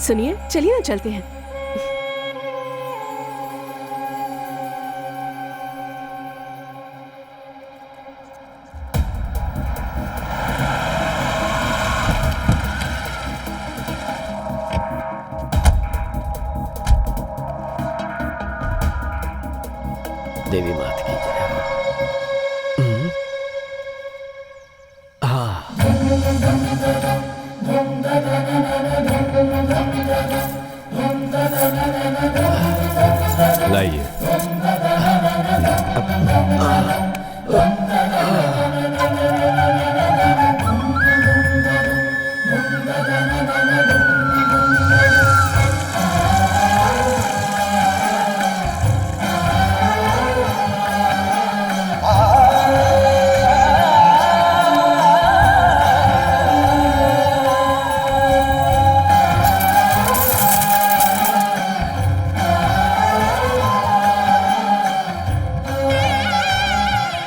सुनिए, चलिए ना चलते हैं। देवी मात की जय। लाइए।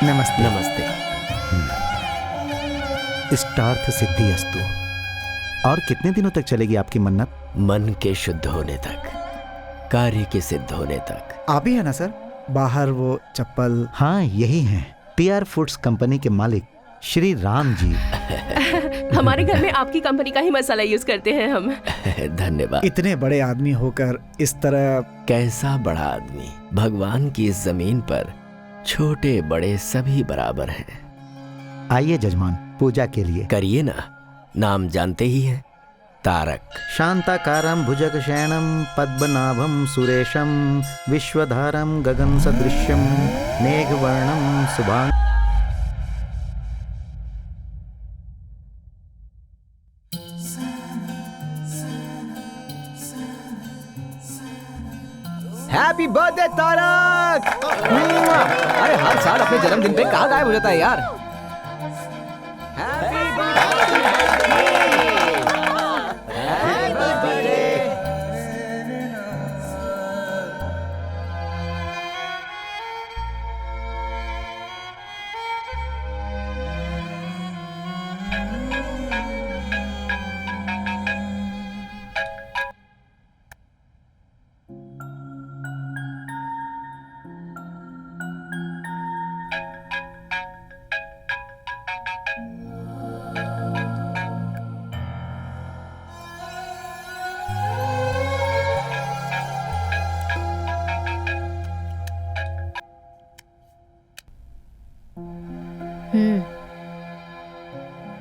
नमस्ते। नमस्ते। इष्टार्थ सिद्धि अस्तु। और कितने दिनों तक चलेगी आपकी मन्नत? मन के शुद्ध होने तक, कार्य के सिद्ध होने तक। आप ही है ना सर, बाहर वो चप्पल? हाँ, यही हैं, पीआर फूड्स कंपनी के मालिक श्री राम जी। हमारे घर में आपकी कंपनी का ही मसाला यूज करते हैं हम। धन्यवाद। इतने बड़े आदमी होकर इस तरह। कैसा बड़ा आदमी? भगवान की इस जमीन पर छोटे बड़े सभी बराबर हैं। आइए जजमान, पूजा के लिए। करिए ना, नाम जानते ही हैं, तारक। शांताकारं भुजगशयनं पद्मनाभं सुरेशं विश्वधारं गगन सदृश्यं मेघवर्णं शुभांग। Happy birthday Tarak! अरे हर साल अपने जन्मदिन पे कहाँ गायब हो जाता है यार। Happy birthday! Happy birthday!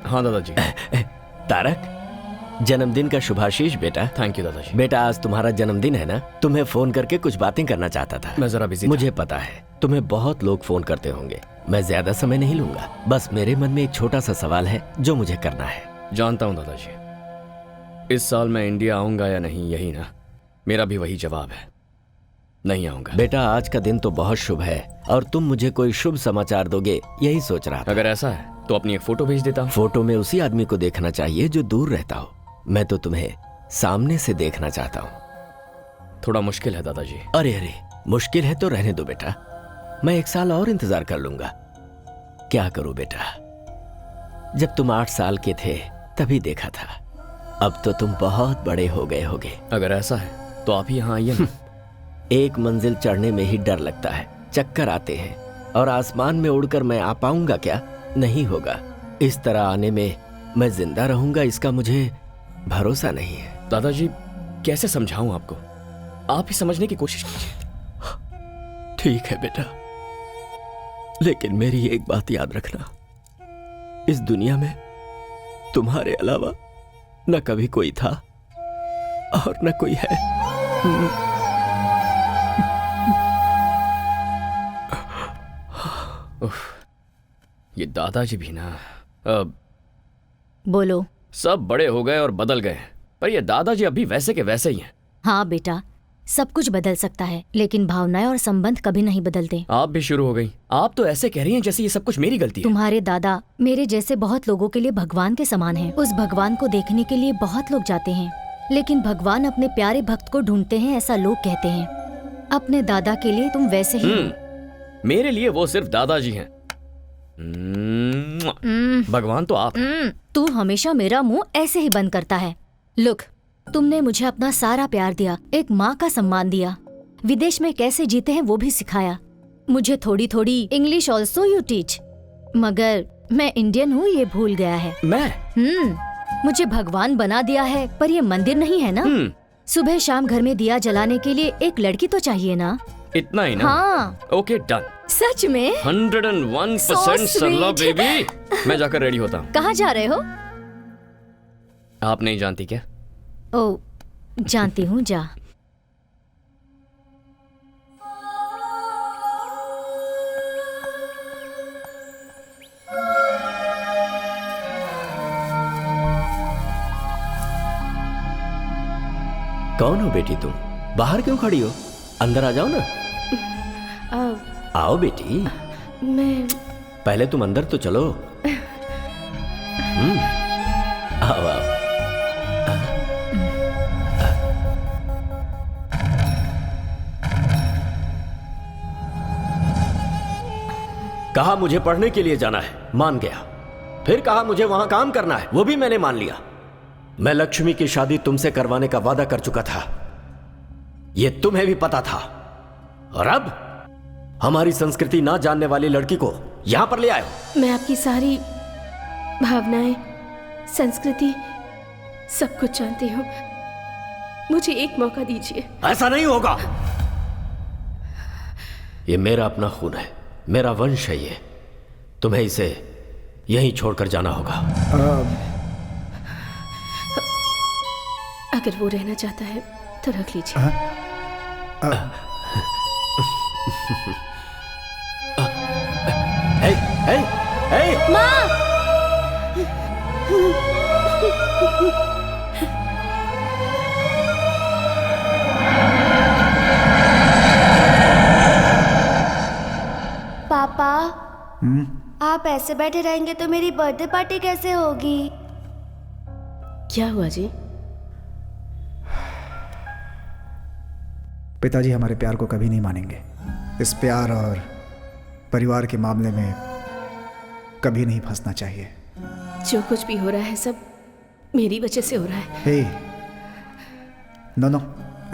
हाँ दादाजी। तारक, जन्मदिन का शुभाशीष बेटा। थैंक यू दादाजी। बेटा, आज तुम्हारा जन्मदिन है ना? तुम्हें फोन करके कुछ बातें करना चाहता था। मैं जरा बिजी मुझे पता है तुम्हें बहुत लोग फोन करते होंगे। मैं ज्यादा समय नहीं लूंगा। बस मेरे मन में एक छोटा सा सवाल है जो मुझे करना है। जानता हूँ दादाजी, इस साल मैं इंडिया आऊंगा या नहीं, यही ना? मेरा भी वही जवाब है, नहीं आऊंगा। बेटा, आज का दिन तो बहुत शुभ है और तुम मुझे कोई शुभ समाचार दोगे, यही सोच रहा था। अगर ऐसा है तो अपनी एक फोटो भेज देता हूँ। फोटो में उसी आदमी को देखना चाहिए जो दूर रहता हो। मैं तो तुम्हें सामने से देखना चाहता हूँ। थोड़ा मुश्किल है दादाजी। अरे अरे, मुश्किल है तो रहने दो बेटा, मैं 1 साल और इंतजार कर लूंगा। क्या करूं बेटा, जब तुम 8 साल के थे तभी देखा था, अब तो तुम बहुत बड़े हो गए होगे। अगर ऐसा है तो आप ही यहाँ आइए ना। एक मंजिल चढ़ने में ही डर लगता है, चक्कर आते हैं, और आसमान में उड़कर मैं आ पाऊंगा क्या? नहीं होगा। इस तरह आने में मैं जिंदा रहूंगा, इसका मुझे भरोसा नहीं है। दादाजी, कैसे समझाऊं आपको? आप ही समझने की कोशिश कीजिए। ठीक है बेटा, लेकिन मेरी एक बात याद रखना, इस दुनिया में तुम्हारे अलावा न कभी कोई था और न कोई है। ये दादाजी भी ना, बोलो। सब बड़े हो गए और बदल गए, पर ये दादाजी अभी वैसे के वैसे ही हैं। हाँ बेटा, सब कुछ बदल सकता है, लेकिन भावनाएं और संबंध कभी नहीं बदलते। आप भी शुरू हो गई। आप तो ऐसे कह रही हैं जैसे ये सब कुछ मेरी गलती है। तुम्हारे दादा मेरे जैसे बहुत लोगों के लिए भगवान के समान हैं। उस भगवान को देखने के लिए बहुत लोग जाते हैं, लेकिन भगवान अपने प्यारे भक्त को ढूंढते हैं, ऐसा लोग कहते हैं। अपने दादा के लिए तुम वैसे ही मेरे लिए वो सिर्फ दादाजी हैं। भगवान तो आप। तू हमेशा मेरा मुंह ऐसे ही बंद करता है। लुक, तुमने मुझे अपना सारा प्यार दिया, एक माँ का सम्मान दिया, विदेश में कैसे जीते हैं वो भी सिखाया। मुझे थोड़ी थोड़ी इंग्लिश ऑल्सो यू टीच। मगर मैं इंडियन हूँ ये भूल गया है। मैं मुझे भगवान बना दिया है, पर ये मंदिर नहीं है ना। सुबह शाम घर में दिया जलाने के लिए एक लड़की तो चाहिए ना। इतना ही ना? हाँ। Okay done. सच में 101% सरला बेबी। मैं जाकर रेडी होता हूँ। कहाँ जा रहे हो? आप नहीं जानती क्या? ओ, जानती हूँ, जा। कौन हो बेटी तुम? बाहर क्यों खड़ी हो? अंदर आ जाओ ना। आओ बेटी। मैं पहले तुम अंदर तो चलो। आओ आओ। कहा मुझे पढ़ने के लिए जाना है, मान गया। फिर कहा मुझे वहां काम करना है, वो भी मैंने मान लिया। मैं लक्ष्मी की शादी तुमसे करवाने का वादा कर चुका था, ये तुम्हें भी पता था। और अब हमारी संस्कृति ना जानने वाली लड़की को यहां पर ले आए हो। मैं आपकी सारी भावनाएं, संस्कृति, सब कुछ जानती हूँ। मुझे एक मौका दीजिए। ऐसा नहीं होगा। ये मेरा अपना खून है, मेरा वंश है ये। तुम्हें इसे यहीं छोड़कर जाना होगा। अगर वो रहना चाहता है तो रख लीजिए। हे, हे, हे। माँ! पापा, आप ऐसे बैठे रहेंगे तो मेरी बर्थडे पार्टी कैसे होगी? क्या हुआ जी? पिताजी हमारे प्यार को कभी नहीं मानेंगे। इस प्यार और परिवार के मामले में कभी नहीं फंसना चाहिए। जो कुछ भी हो रहा है सब मेरी वजह से हो रहा है। हे, नो,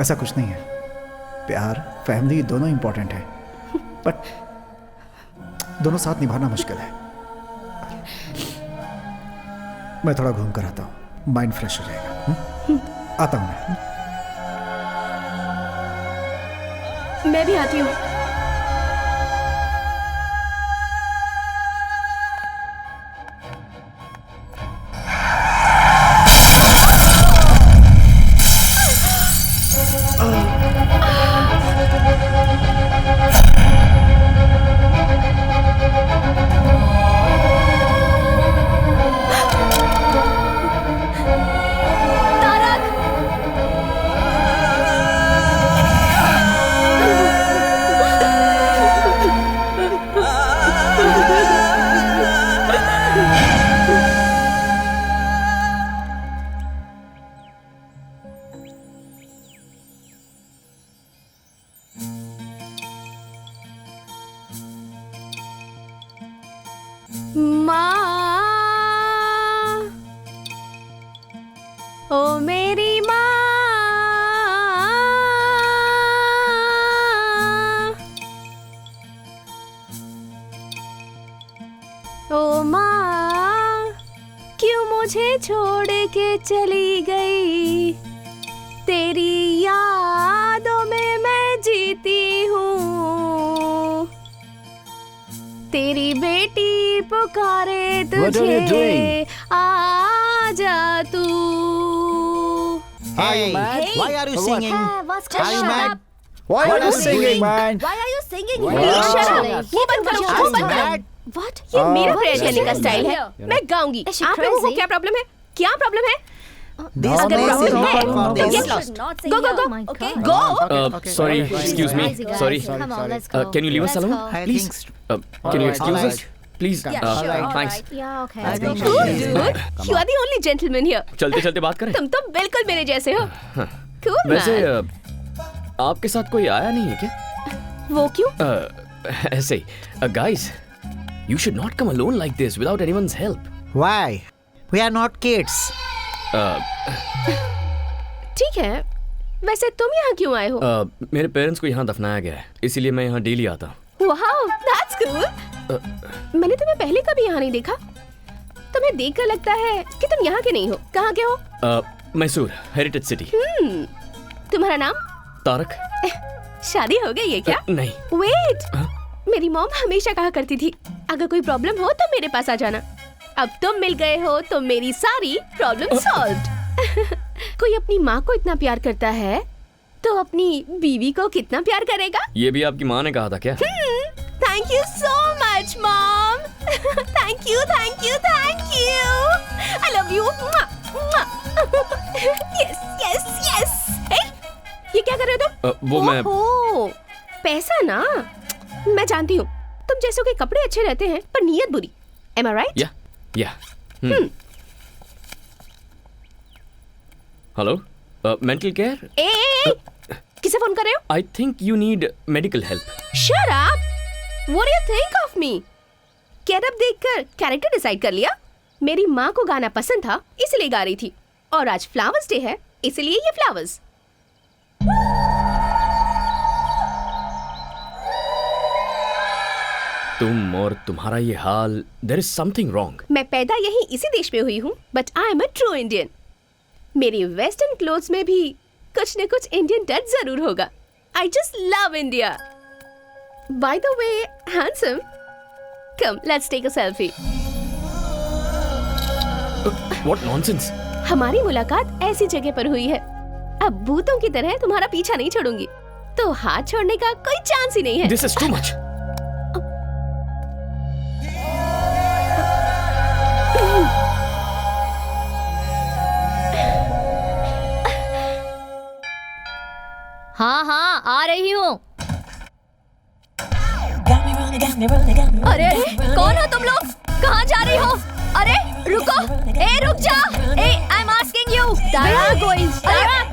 ऐसा कुछ नहीं है। प्यार, फैमिली दोनों इंपॉर्टेंट है, बट दोनों साथ निभाना मुश्किल है। मैं थोड़ा घूम कर आता हूँ, माइंड फ्रेश हो जाएगा। आता हूँ मैं। मैं भी आती हूँ। ओ मेरी माँ, ओ माँ, क्यों मुझे छोड़ के चली गई? तेरी यादों में मैं जीती हूँ। तेरी बेटी पुकारे तुझे, आ जा तू। Hey, why are you singing? Are you mad? Why are you singing, man? Why are you singing? Please shut up। वो बंद करो, वो बंद करो। What? ये मेरा प्रेयर करने का स्टाइल है। मैं गाऊंगी। Is she आप लोगों को crazy? क्या प्रॉब्लम है? क्या प्रॉब्लम है? This अगर place is प्रॉब्लम not है for तो this. get lost. Go, go, go. Okay. Go. Sorry, excuse me. Sorry. Come on, let's go. Can you leave us Let's alone, go. please? Can you excuse us? Please. Thanks. Yeah, okay. Let's Let's go. go. Cool, dude. You are the only gentleman here. चलते चलते बात करें। तुम तो बिल्कुल मेरे जैसे हो। Cool, वैसे man. आपके साथ कोई आया नहीं है क्या? वो क्यों? ऐसे ही। Guys, you should not come alone like this without anyone's help. Why? We are not kids. ठीक है, वैसे तुम यहाँ क्यों आए हो? मेरे पेरेंट्स को यहाँ दफनाया गया है, इसीलिए मैं यहाँ डेली आता हूँ। Wow, that's cool. मैंने तुम्हें पहले कभी यहाँ नहीं देखा। तुम्हें देखकर लगता है कि तुम यहाँ के नहीं हो। कहाँ के हो? Mysore, heritage city. तुम्हारा नाम? तारक। शादी हो गई है क्या? नहीं। वेट, मेरी मॉम हमेशा कहा करती थी अगर कोई प्रॉब्लम हो तो मेरे पास आ जाना। अब तुम मिल गए हो तो मेरी सारी प्रॉब्लम सॉल्व्ड। कोई अपनी माँ को इतना प्यार करता है तो अपनी बीवी को कितना प्यार करेगा? ये भी आपकी माँ ने कहा था क्या? Thank you so much mom. Thank you thank you thank you. I love you. Yes yes yes. ये क्या कर रहे हो तुम? वो मैं पैसा ना, मैं जानती हूँ तुम जैसों के कपड़े अच्छे रहते हैं पर नीयत बुरी। Am I right? या हेलो, मेंटल केयर? किसे फोन कर रहे हो? I think you need medical help. Shut up! What do you think of me? Getup देखकर कैरेक्टर डिसाइड कर लिया? मेरी माँ को गाना पसंद था इसलिए गा रही थी, और आज फ्लावर्स डे है इसलिए ये फ्लावर्स। तुम और तुम्हारा ये हाल, देयर इज समथिंग रॉन्ग। मैं पैदा यही इसी देश में हुई हूँ, but I am a true Indian. मेरी वेस्टर्न क्लोथ्स में भी कुछ न कुछ इंडियन टच जरूर होगा। I just love India. By the way handsome, come let's take a selfie. What nonsense. हमारी मुलाकात ऐसी जगह पर हुई है, अब भूतों की तरह तुम्हारा पीछा नहीं छोड़ूंगी, तो हाथ छोड़ने का कोई चांस ही नहीं है। This is too much. हाँ हाँ आ रही हूँ। अरे कौन हो तुम लोग? कहाँ जा रही हो? अरे रुको, रुक जा। I am asking you.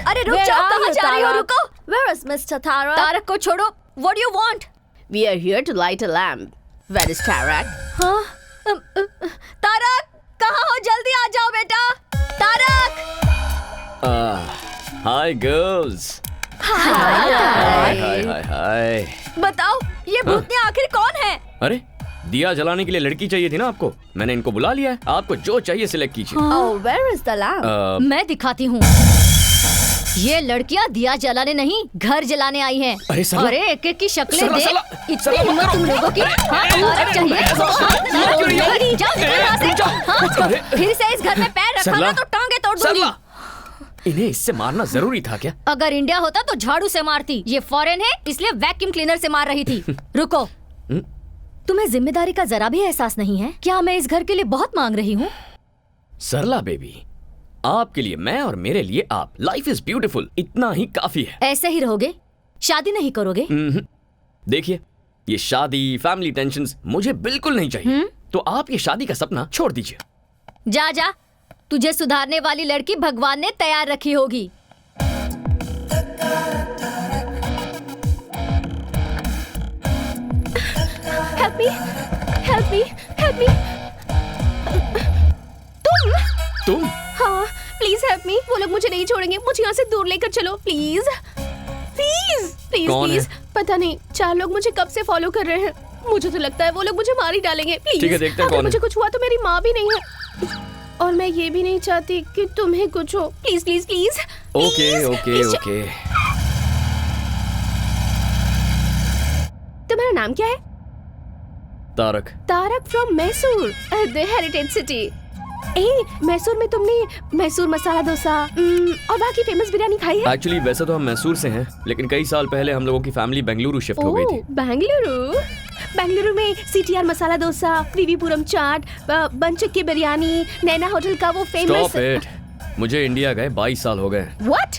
अरे रुक जाओ, कहाँ जा रही हो? रुको। Where is Mr. Tarak? Tarak को छोड़ो। What do you want? We are here to light a lamp. Where is Tarak? हाँ? तारक कहाँ हो? जल्दी आ जाओ बेटा। Tarak. Hi girls. Hi hi hi hi. बताओ ये भूतनी आखिर कौन है? अरे दिया जलाने के लिए लड़की चाहिए थी ना आपको, मैंने इनको बुला लिया है। आपको जो चाहिए सिलेक्ट कीजिए। Oh, where is the lamp? मैं दिखाती हूँ। ये लड़कियाँ दिया जलाने नहीं, घर जलाने आई हैं। अरे सरला, अरे एक एक की शक्लें सरला, देख। सरला, इतनी सरला, हिम्मत मत तुम करो। लोगों की? हाँ, अरे, तारक चाहिए? अरे, जाओ निकलो यहाँ से। हाँ, फिर से इस घर में पैर रखा ना तो टांगे तोड़ दूंगी। सरला, इन्हें इससे मारना जरूरी था क्या? अगर इंडिया होता तो झाड़ू से मारती। ये फॉरेन है इसलिए वैक्यूम क्लीनर से मार रही थी। रुको, तुम्हें जिम्मेदारी का जरा भी एहसास नहीं है? क्या मैं इस घर के लिए बहुत मांग रही हूँ? सरला बेबी, आपके लिए मैं और मेरे लिए आप। लाइफ इज ब्यूटीफुल, इतना ही काफी है। ऐसे ही रहोगे? शादी नहीं करोगे? देखिए, ये शादी, फैमिली टेंशन्स मुझे बिल्कुल नहीं चाहिए। तो आप ये शादी का सपना छोड़ दीजिए। जा जा, तुझे सुधारने वाली लड़की भगवान ने तैयार रखी होगी। Help me, help me, help me. तुम? हाँ, प्लीज हेल्प मी। वो लोग मुझे नहीं छोड़ेंगे, मुझे यहाँ से दूर लेकर चलो प्लीज प्लीज प्लीज कौन प्लीज। है? पता नहीं, 4 लोग मुझे कब से फॉलो कर रहे हैं। मुझे तो लगता है वो लोग मुझे मार ही डालेंगे। प्लीज, ठीक है, देखते हैं अगर कौन मुझे है। कुछ हुआ तो मेरी माँ भी नहीं है, और मैं ये भी नहीं चाहती कि तुम्हें कुछ हो। Please please please. Okay okay okay. तुम्हारा नाम क्या है? Tarak. Tarak from Mysore, the heritage city. Mysore में तुमने मैसूर मसाला डोसा और वहाँ की फेमस बिरयानी खाई है? एक्चुअली वैसे तो हम मैसूर से हैं, लेकिन कई साल पहले हम लोगों की फैमिली बेंगलुरु शिफ्ट हो गई थी। बेंगलुरु में CTR मसाला डोसा, विवीपुरम चाट, बंचक की बिरयानी, नैना होटल का वो फेमस। स्टॉप इट, मुझे इंडिया गए 22 साल हो गए। व्हाट?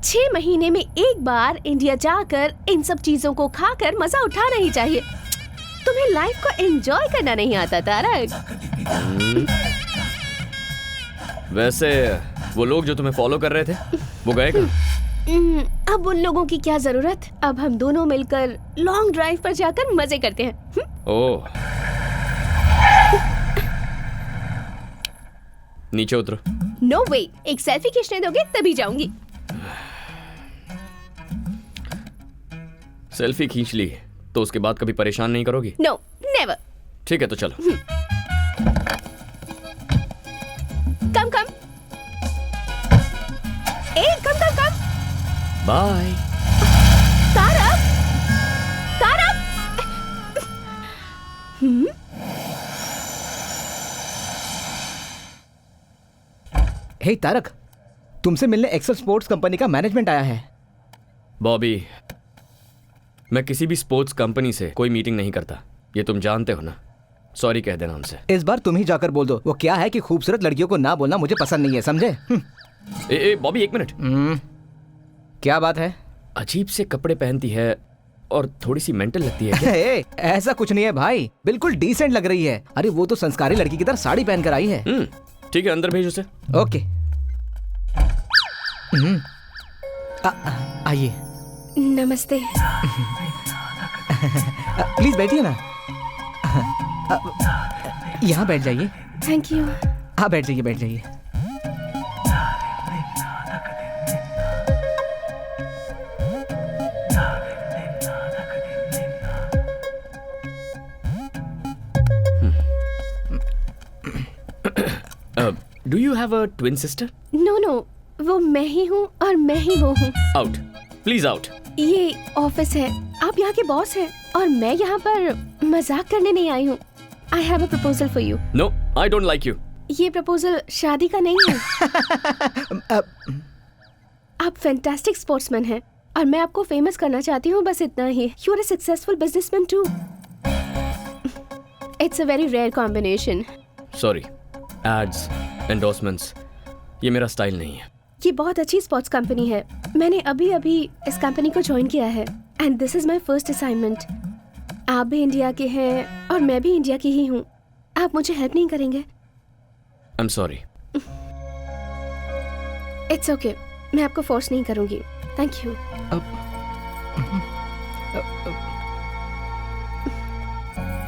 6 महीने में एक बार इंडिया जाकर इन सब चीजों को खाकर मजा उठाना ही चाहिए। तुम्हें लाइफ को एंजॉय करना नहीं आता तारक। वैसे वो लोग जो तुम्हें फॉलो कर रहे थे वो गए कहाँ? अब उन लोगों की क्या जरूरत। अब हम दोनों मिलकर लॉन्ग ड्राइव पर जाकर मजे करते हैं। ओह, नीचे उतरो। नो वे, एक सेल्फी खींचने दोगे तभी जाऊंगी। सेल्फी खींच ली तो उसके बाद कभी परेशान नहीं करोगी? No never. ठीक है तो चलो। Come come a come come come. Bye. Tarak Tarak. Hey Tarak, तुमसे मिलने एक्सेल स्पोर्ट्स कंपनी का मैनेजमेंट आया है। बॉबी, मैं किसी भी स्पोर्ट्स कंपनी से कोई मीटिंग नहीं करता, ये तुम जानते हो ना। सॉरी कह देना उनसे। इस बार तुम ही जाकर बोल दो। वो क्या है कि खूबसूरत लड़कियों को ना बोलना मुझे पसंद नहीं है, समझे? ए बॉबी, एक मिनट। क्या बात है? अजीब से कपड़े पहनती है और थोड़ी सी मेंटल लगती है क्या? ऐसा कुछ नहीं है भाई, बिल्कुल डिसेंट लग रही है। अरे वो तो संस्कारी लड़की की तरह साड़ी पहनकर आई है। ठीक है, अंदर भेज उसे। ओके। आइए। नमस्ते। प्लीज बैठिए ना। यहाँ बैठ जाइए। Thank you. हाँ बैठ जाइए, बैठ जाइए। Do you have a twin sister? No no, वो मैं ही हूँ और मैं ही वो हूँ। Out, please out. ये ऑफिस है, आप यहाँ के बॉस हैं और मैं यहाँ पर मजाक करने नहीं आई हूँ। I have a proposal for you. No, I don't like you. ये प्रपोजल शादी का नहीं है। आप फैंटास्टिक स्पोर्ट्समैन हैं और मैं आपको फेमस करना चाहती हूँ, बस इतना ही। You are a successful businessman too. It's a very rare combination. Sorry, ads, endorsements, ये मेरा स्टाइल नहीं है। ये बहुत अच्छी स्पोर्ट्स कंपनी है। मैंने अभी अभी इस कंपनी को ज्वाइन किया है and this is my first assignment. आप भी इंडिया के हैं और मैं भी इंडिया की ही हूँ। आप मुझे हेल्प नहीं करेंगे? I am sorry. It's okay, मैं आपको फोर्स नहीं करूंगी। Thank you.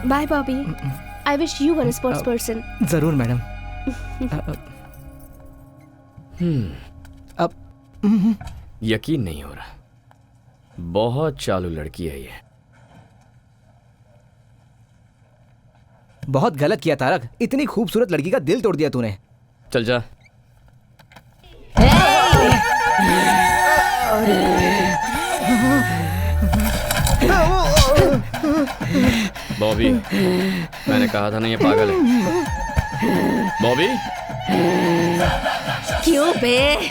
Bye Bobby. I wish you were a sports person. जरूर मैडम। अब यकीन नहीं हो रहा, बहुत चालू लड़की है ये। बहुत गलत किया तारक, इतनी खूबसूरत लड़की का दिल तोड़ दिया तूने। चल जा। बॉबी, मैंने कहा था ना ये पागल है। बॉबी, क्यों बे?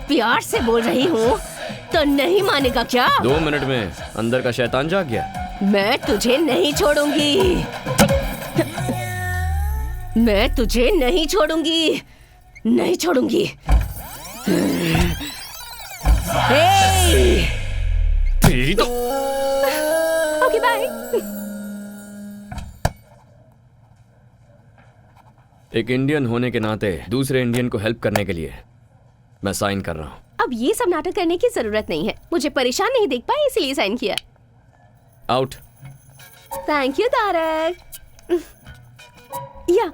प्यार से बोल रही हूँ तो नहीं मानेगा क्या? 2 मिनट में अंदर का शैतान जाग गया। मैं तुझे नहीं छोड़ूंगी। मैं तुझे नहीं छोड़ूंगी, नहीं छोड़ूंगी। तेरी तो। Okay bye. एक इंडियन होने के नाते दूसरे इंडियन को हेल्प करने के लिए मैं साइन कर रहा हूँ। अब ये सब नाटक करने की जरूरत नहीं है। मुझे परेशान नहीं देख पाए इसलिए साइन किया। आउट। Thank you Tarak. या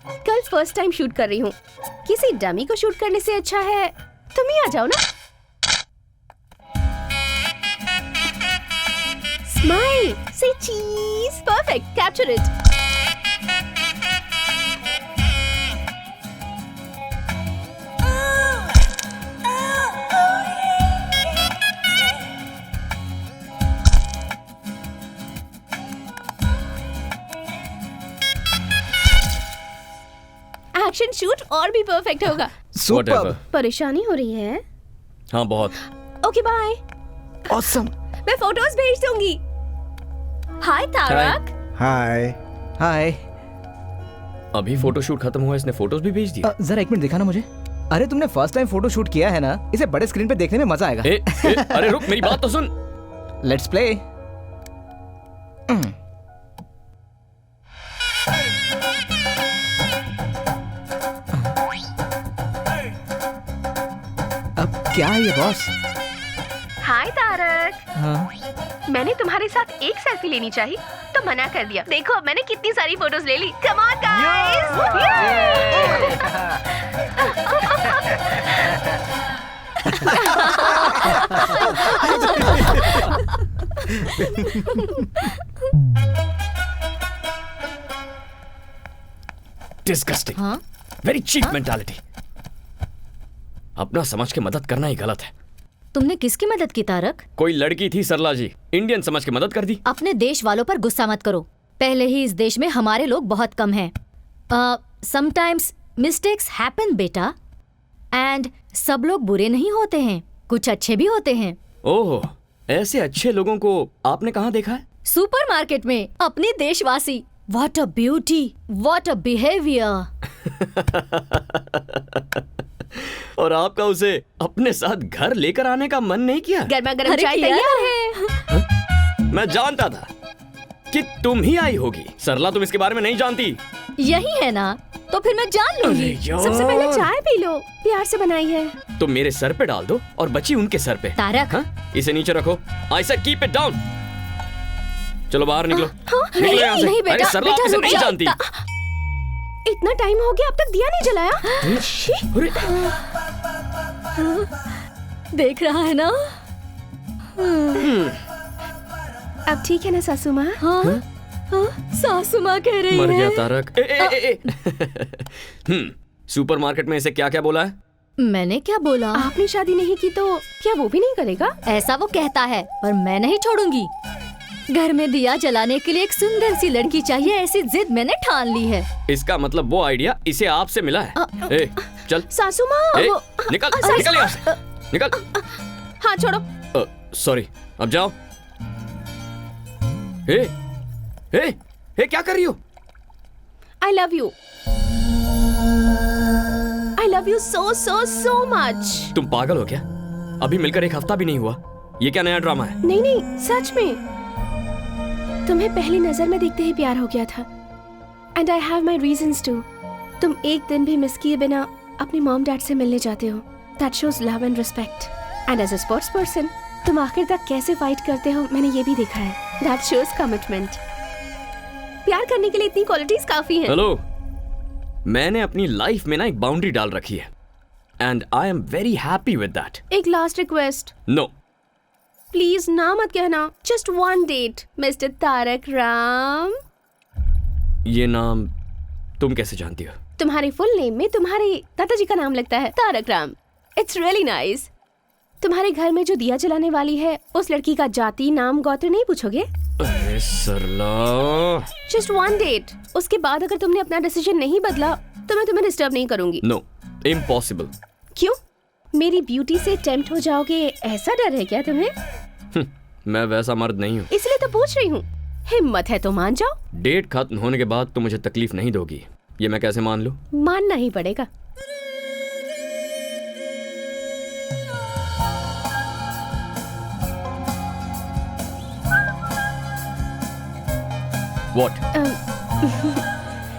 कल फर्स्ट टाइम शूट कर रही हूँ। किसी डमी को शूट करने से अच्छा है तुम ही आ जाओ ना। स्माइल, से चीज। Perfect, capture it. Action shoot और भी परफेक्ट होगा। Whatever. परेशानी हो रही है? हाँ बहुत। Okay bye. ऑसम। मैं फोटोज भेज दूंगी। हाय तारक। हाय। हाय। अभी फोटोशूट खत्म हुआ, इसने फोटोज भी भेज दिया। जरा एक मिनट दिखाना मुझे। अरे तुमने फर्स्ट टाइम फोटो शूट किया है ना, इसे बड़े स्क्रीन पे देखने में मजा आएगा। अरे रुक, मेरी बात तो सुन। Let's play. अब क्या है ये बॉस? हाय तारक। हाँ। मैंने तुम्हारे साथ एक सेल्फी लेनी चाहिए तो मना कर दिया। देखो मैंने कितनी सारी फोटोज ले ली। Come on guys. डिस्गस्टिंग, हाँ वेरी चीप मेंटालिटी। अपना समझ के मदद करना ही गलत है। तुमने किसकी मदद की तारक? कोई लड़की थी सरला जी, इंडियन समझ के मदद कर दी। अपने देश वालों पर गुस्सा मत करो। पहले ही इस देश में हमारे लोग बहुत कम हैं। समटाइम्स मिस्टेक्स हैपन बेटा, एंड सब लोग बुरे नहीं होते हैं, कुछ अच्छे भी होते हैं। ओह, ऐसे अच्छे लोगों को आपने कहाँ देखा है? सुपरमार्केट में अपने देशवासी। What a beauty, what a behaviour. और आपका उसे अपने साथ घर लेकर आने का मन नहीं किया? गर्मा गर्म अरे चाय किया तैयार है। मैं जानता था कि तुम ही आई होगी। सरला तुम इसके बारे में नहीं जानती। यही है ना, तो फिर मैं जान लूंगी। सबसे पहले चाय पी लो, प्यार से बनाई है। तो मेरे सर पे डाल दो और बची उनके सर पे। तारक, हाँ? इसे नीचे रखो। I said keep it down. चलो बाहर निकलो। निकलो यहाँ से। नहीं बेटा, अरे सरला, आप बेटा, इसे रुक नहीं जा। जानती। इतना टाइम हो गया, अब तक दिया नहीं जलाया। अरे देख रहा है ना? अब ठीक है ना सासू माँ? हाँ, हाँ, सासू माँ कह रही मर है। गया तारक। सुपरमार्केट में इसे क्या क्या बोला है? मैंने क्या बोला? आपने शादी नहीं की तो क्या वो भी नहीं करेगा? ऐसा वो कहता है, पर मैं नहीं छोड़ूंगी। घर में दिया जलाने के लिए एक सुंदर सी लड़की चाहिए, ऐसी जिद मैंने ठान ली है। इसका मतलब वो आइडिया इसे आपसे मिला है। ए, चल। सासू माँ ए, वो निकल, सासू निकल यहाँ से। निकल। हाँ छोड़ो। सॉरी, अब जाओ। ए, क्या कर रही हो? I love you. I love you so so so much. तुम पागल हो क्या? अभी मिलकर एक हफ्ता भी नहीं हुआ। ये क्या नया ड्रामा है? नहीं नहीं, सच में तुम्हें पहली नजर में देखते ही प्यार हो गया था। And I have my reasons too. तुम एक दिन भी मिस किए बिना अपनी मॉम डैड से मिलने जाते हो। That shows love and respect. And as a sports person, तुम आखिर तक कैसे फाइट करते हो मैंने ये भी देखा है। That shows commitment. प्यार करने के लिए इतनी क्वालिटीज काफी हैं। हेलो, मैंने अपनी लाइफ में ना एक बाउंड्री डाल रखी है and I am very happy with that. एक लास्ट रिक्वेस्ट, नो, प्लीज ना मत कहना। Just one date mister Tarak Ram. ये नाम तुम कैसे जानती हो? तुम्हारे फुल नेम में तुम्हारे दादाजी का नाम लगता है, Tarak Ram. It's really nice. तुम्हारे घर में जो दिया जलाने वाली है उस लड़की का जाति नाम गोत्र नहीं पूछोगे? अरे सरला, जस्ट वन डेट, उसके बाद अगर तुमने अपना डिसीजन नहीं बदला तो मैं तुम्हें डिस्टर्ब नहीं करूंगी। No, impossible. क्यों? मेरी ब्यूटी से टेम्प्ट हो जाओगे ऐसा डर है क्या तुम्हें? मैं वैसा मर्द नहीं हूँ। इसलिए तो पूछ रही हूँ। हिम्मत है तो मान जाओ। डेट खत्म होने के बाद तुम मुझे तकलीफ नहीं दोगी, ये मैं कैसे मान लूं? मानना ही पड़ेगा। What?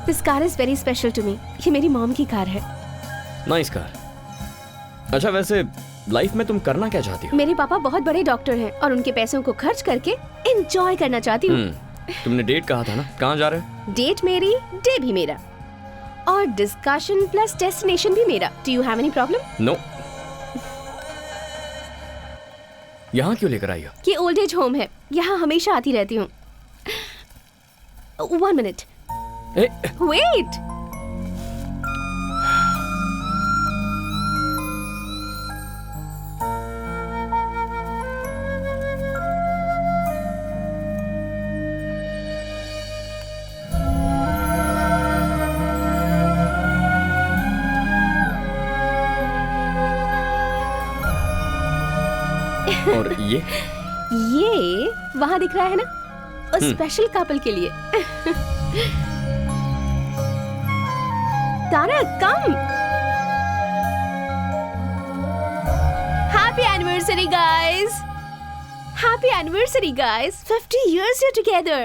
This car is very special to me. ये मेरी मॉम की कार है। Nice car. अच्छा, वैसे लाइफ में तुम करना क्या चाहती हो? मेरे पापा बहुत बड़े डॉक्टर हैं और उनके पैसों को खर्च करके एंजॉय करना चाहती हूँ। तुमने डेट कहा था ना, कहाँ जा रहे हो? डेट मेरी, डे भी मेरा, और डिस्कशन प्लस डेस्टिनेशन भी मेरा। Do you have any problem? No. यहाँ क्यों लेकर आई हो? ये ओल्ड एज होम है, यहाँ हमेशा आती रहती हूँ। 1 minute. Wait. और ये वहाँ दिख रहा है ना, उस स्पेशल कपल के लिए। Tarak, come. Happy anniversary guys, happy anniversary guys. 50 years you're together.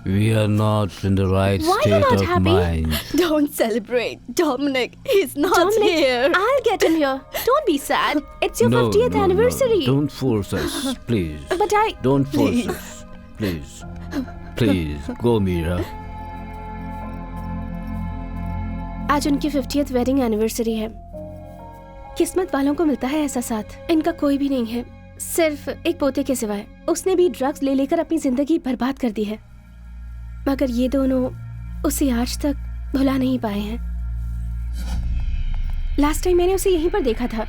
We are not in the right Why you're state not of happy? mind. Don't celebrate, Dominic. He's not Dominic, here. I'll get him here. Don't be sad. It's your No, 50th no, anniversary. No. Don't force us, please. But I... Don't force Please. us, please. Please, go, Mira. आज उनकी 50th wedding anniversary है। किस्मत वालों को मिलता है ऐसा साथ। इनका कोई भी नहीं है, सिर्फ एक पोते के सिवाय। उसने भी ड्रग्स ले लेकर अपनी जिंदगी बर्बाद कर दी है, मगर ये दोनों उसे आज तक भुला नहीं पाए हैं। लास्ट टाइम मैंने उसे यहीं पर देखा था।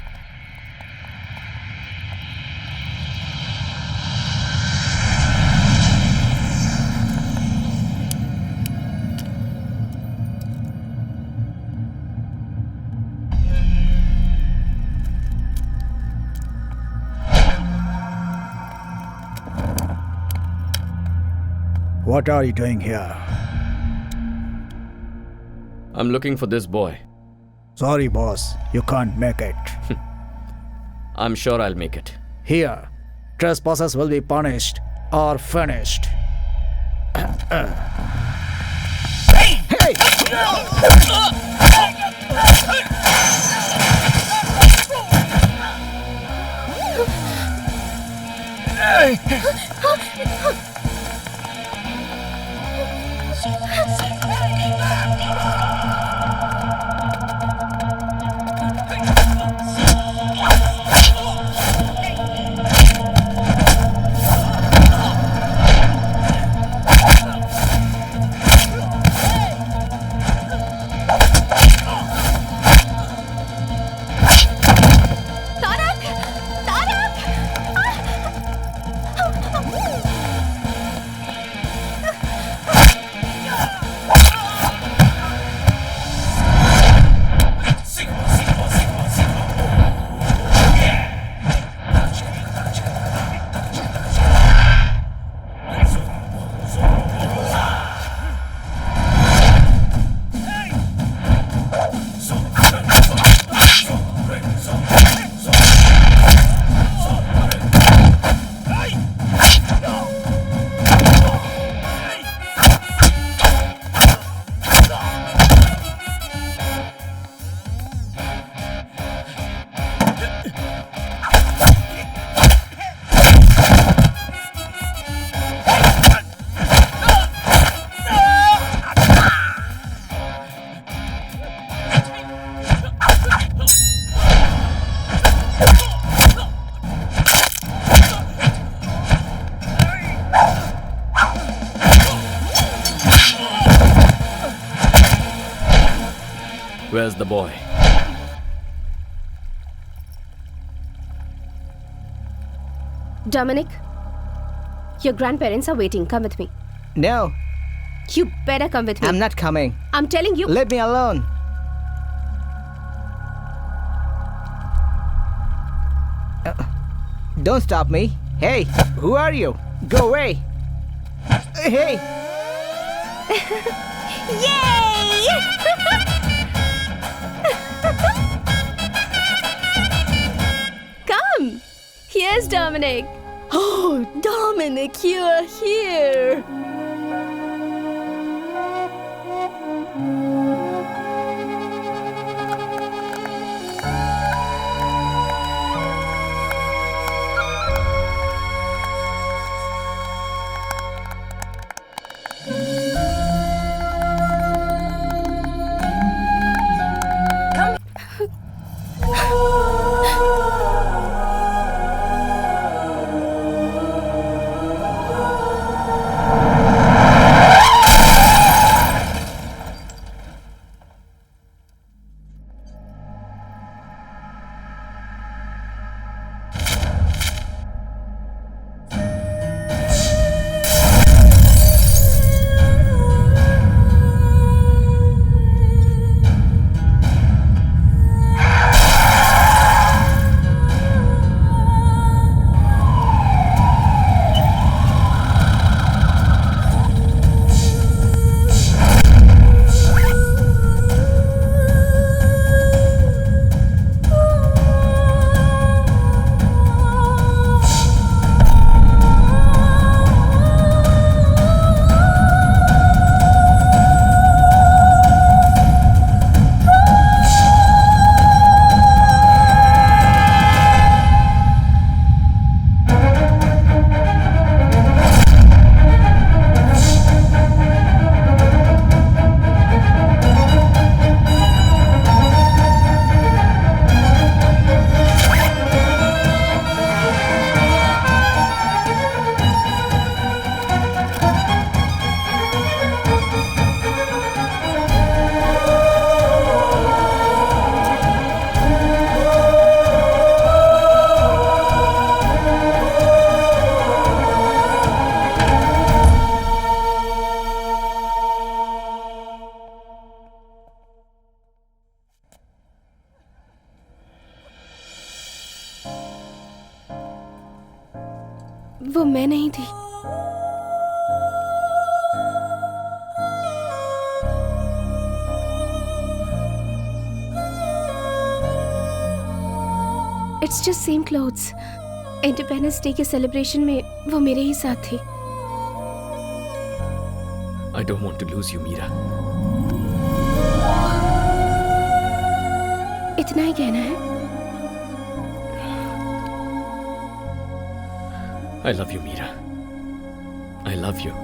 What are you doing here? I'm looking for this boy. Sorry, boss. You can't make it. I'm sure I'll make it. Here, trespassers will be punished or finished. Where's the boy? Dominic, your grandparents are waiting. Come with me. No, You better come with me. I'm not coming. I'm telling you. Leave me alone. Don't stop me. Hey, who are you? Go away. Hey. Yay! Come. Here's Dominic. Oh, Dominic, you are here. वो मैं नहीं थी। It's just same clothes. Independence day के celebration में वो मेरे ही साथ थी। I don't want to lose you, Meera. इतना ही कहना है? I love you, Meera. I love you।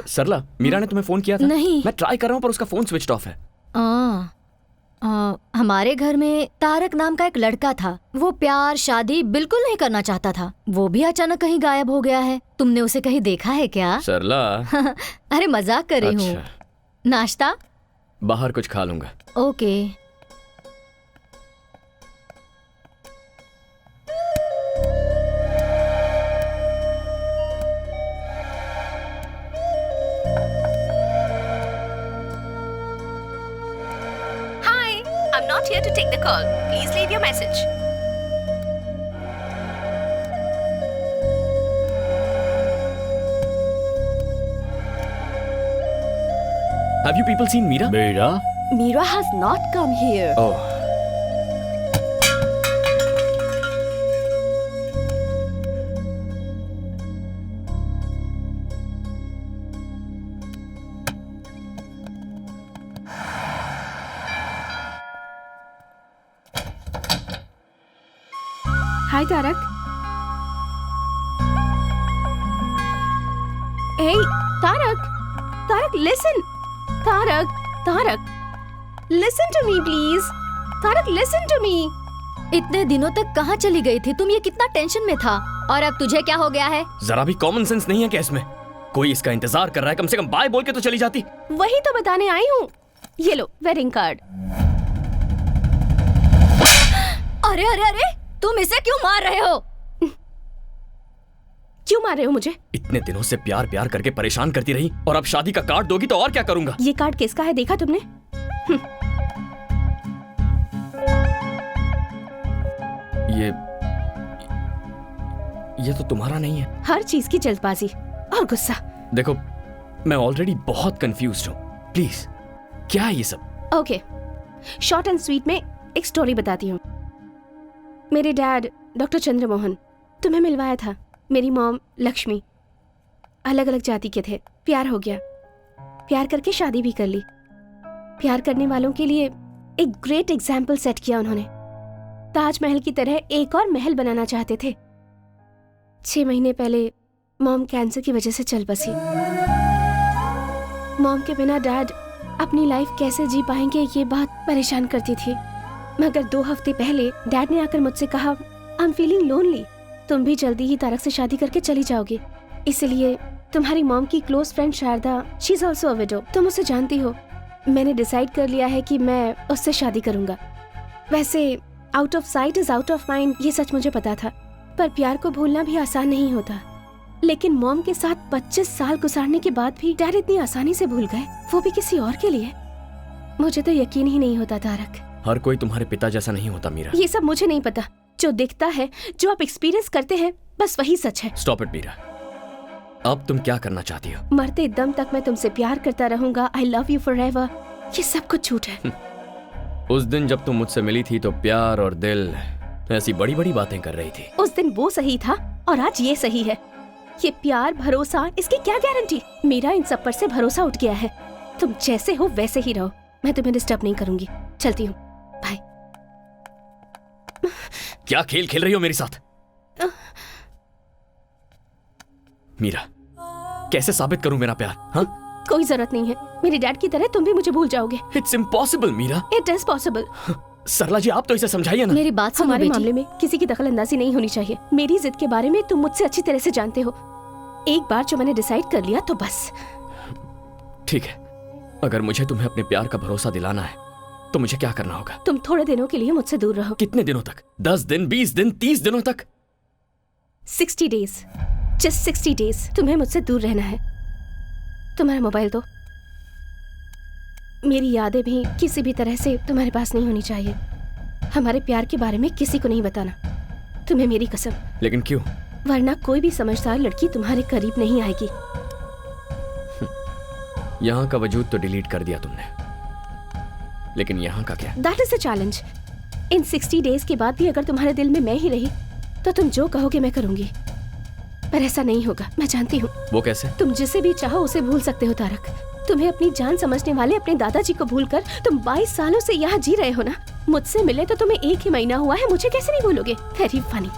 सरला, मीरा ने तुम्हें फोन किया था? नहीं। मैं ट्राई कर रहा हूँ पर उसका फोन स्विच ऑफ है। हमारे घर में तारक नाम का एक लड़का था। वो प्यार शादी बिल्कुल नहीं करना चाहता था। वो भी अचानक कहीं गायब हो गया है। तुमने उसे कहीं देखा है क्या? सरला। अरे मजाक कर रही हूँ। नाश्ता? बाहर कुछ खा लूंगा। Okay. I'm not here to take the call. Please leave your message. Have you people seen Meera? Meera? Meera has not come here. Oh. Hi, Tarak. Hey, Tarak. Tarak, listen. Tarak. Listen to me, please. Tarak, listen to me. इतने दिनों तक कहाँ चली गई थी तुम? ये कितना टेंशन में था और अब तुझे क्या हो गया है? जरा भी कॉमन सेंस नहीं है क्या इसमें? कोई इसका इंतजार कर रहा है, कम से कम बाय बोल के तो चली जाती। वही तो बताने आई हूँ। ये लो वेडिंग कार्ड। अरे अरे अरे, तुम इसे क्यों मार रहे हो? क्यों मार रहे हो मुझे? इतने दिनों से प्यार प्यार करके परेशान करती रही और अब शादी का कार्ड दोगी तो और क्या करूंगा? ये कार्ड किसका है देखा तुमने? ये तो तुम्हारा नहीं है। हर चीज की जल्दबाजी और गुस्सा। देखो, मैं ऑलरेडी बहुत कंफ्यूज्ड हूँ। प्लीज, क्या है ये सब? ओके, शॉर्ट एंड स्वीट में एक स्टोरी बताती हूँ। मेरे डैड डॉक्टर चंद्रमोहन, तुम्हें मिलवाया था। मेरी मॉम लक्ष्मी। अलग अलग जाति के थे। प्यार हो गया, प्यार करके शादी भी कर ली। प्यार करने वालों के लिए एक ग्रेट एग्जाम्पल सेट किया उन्होंने। ताजमहल की तरह एक और महल बनाना चाहते थे। 6 महीने पहले मॉम कैंसर की वजह से चल बसी। मॉम के बिना डैड अपनी लाइफ कैसे जी पाएंगे ये बात परेशान करती थी। मगर 2 हफ्ते पहले डैड ने आकर मुझसे कहा, आई एम फीलिंग लोनली, तुम भी जल्दी ही तारक से शादी करके चली जाओगी, इसलिए तुम्हारी मॉम की close friend Sharada, she is also a widow, तुम उसे जानती हो, मैंने डिसाइड कर लिया है कि मैं उससे शादी करूंगा। वैसे out of site is out of mind, ये सच मुझे पता था, पर प्यार को भूलना भी आसान नहीं होता। लेकिन मॉम के साथ 25 साल गुजारने के बाद भी डैड इतनी आसानी से भूल गए, वो भी किसी और के लिए। मुझे तो यकीन ही नहीं होता तारक। हर कोई तुम्हारे पिता जैसा नहीं होता मीरा। ये सब मुझे नहीं पता, जो दिखता है, जो आप एक्सपीरियंस करते हैं, बस वही सच है। स्टॉप इट मीरा, अब तुम क्या करना चाहती हो? मरते दम तक मैं तुमसे प्यार करता रहूंगा, आई लव यू फॉरएवर, ये सब कुछ झूठ है। उस दिन जब तुम मुझसे मिली थी तो प्यार और दिल ऐसी बड़ी बड़ी बातें कर रही थी। उस दिन वो सही था और आज ये सही है। ये प्यार भरोसा, इसकी क्या गारंटी? मेरा इन सब पर से भरोसा उठ गया है। तुम जैसे हो वैसे ही रहो, मैं तुम्हें डिस्टर्ब नहीं करूंगी। चलती हूँ, बाय। क्या खेल खेल रही हो मेरे साथ? मीरा, कैसे साबित करूं मेरा प्यार? हाँ? कोई जरूरत नहीं है, मेरे डैड की तरह तुम भी मुझे भूल जाओगे। It's impossible Meera. It is possible. Sarla ji, आप तो इसे समझाइए ना। मेरी बात सुनो हमारे बेटी। मामले में किसी की दखलंदाजी नहीं होनी चाहिए। मेरी जिद के बारे में तुम मुझसे अच्छी तरह से जानते हो। एक बार जो मैंने डिसाइड कर लिया तो बस। ठीक है, अगर मुझे तुम्हें अपने प्यार का भरोसा दिलाना है तो मुझे क्या करना होगा? तुम थोड़े दिनों के लिए मुझसे दूर रहो। कितने दिनों तक? 10 दिन, 20 दिन, 30 दिनों तक? 60 डेज, जस्ट 60 डेज तुम्हें मुझसे दूर रहना है। तुम्हारा मोबाइल दो। मेरी यादें भी किसी भी तरह से तुम्हारे पास नहीं होनी चाहिए। हमारे प्यार के बारे में किसी को नहीं बताना, तुम्हें मेरी कसम। लेकिन क्यों? वरना कोई भी समझदार लड़की तुम्हारे करीब नहीं आएगी। यहाँ का वजूद तो डिलीट कर दिया तुमने, लेकिन यहाँ का क्या? That is the challenge. In 60 days के बाद भी अगर तुम्हारे दिल में मैं ही रही तो तुम जो कहोगे मैं करूंगी, पर ऐसा नहीं होगा, मैं जानती हूँ। वो कैसे? तुम जिसे भी चाहो उसे भूल सकते हो तारक। तुम्हें अपनी जान समझने वाले अपने दादाजी को भूलकर तुम 22 सालों से यहाँ जी रहे हो ना। मुझसे मिले तो तुम्हें 1 ही महीना हुआ है, मुझे कैसे नहीं भूलोगे? Very funny.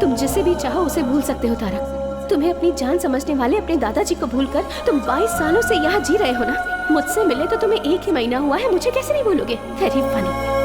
तुम जिसे भी चाहो उसे भूल सकते हो तारक। तुम्हें अपनी जान समझने वाले अपने दादाजी को भूलकर तुम 22 सालों से यहाँ जी रहे हो ना। मुझसे मिले तो तुम्हें 1 ही महीना हुआ है, मुझे कैसे नहीं भूलोगे? Very funny.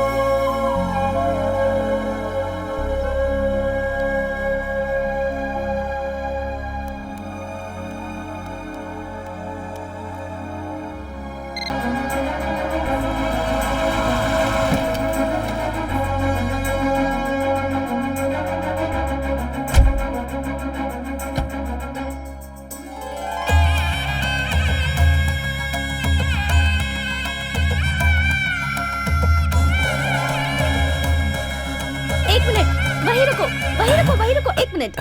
वही रुको 1 मिनट।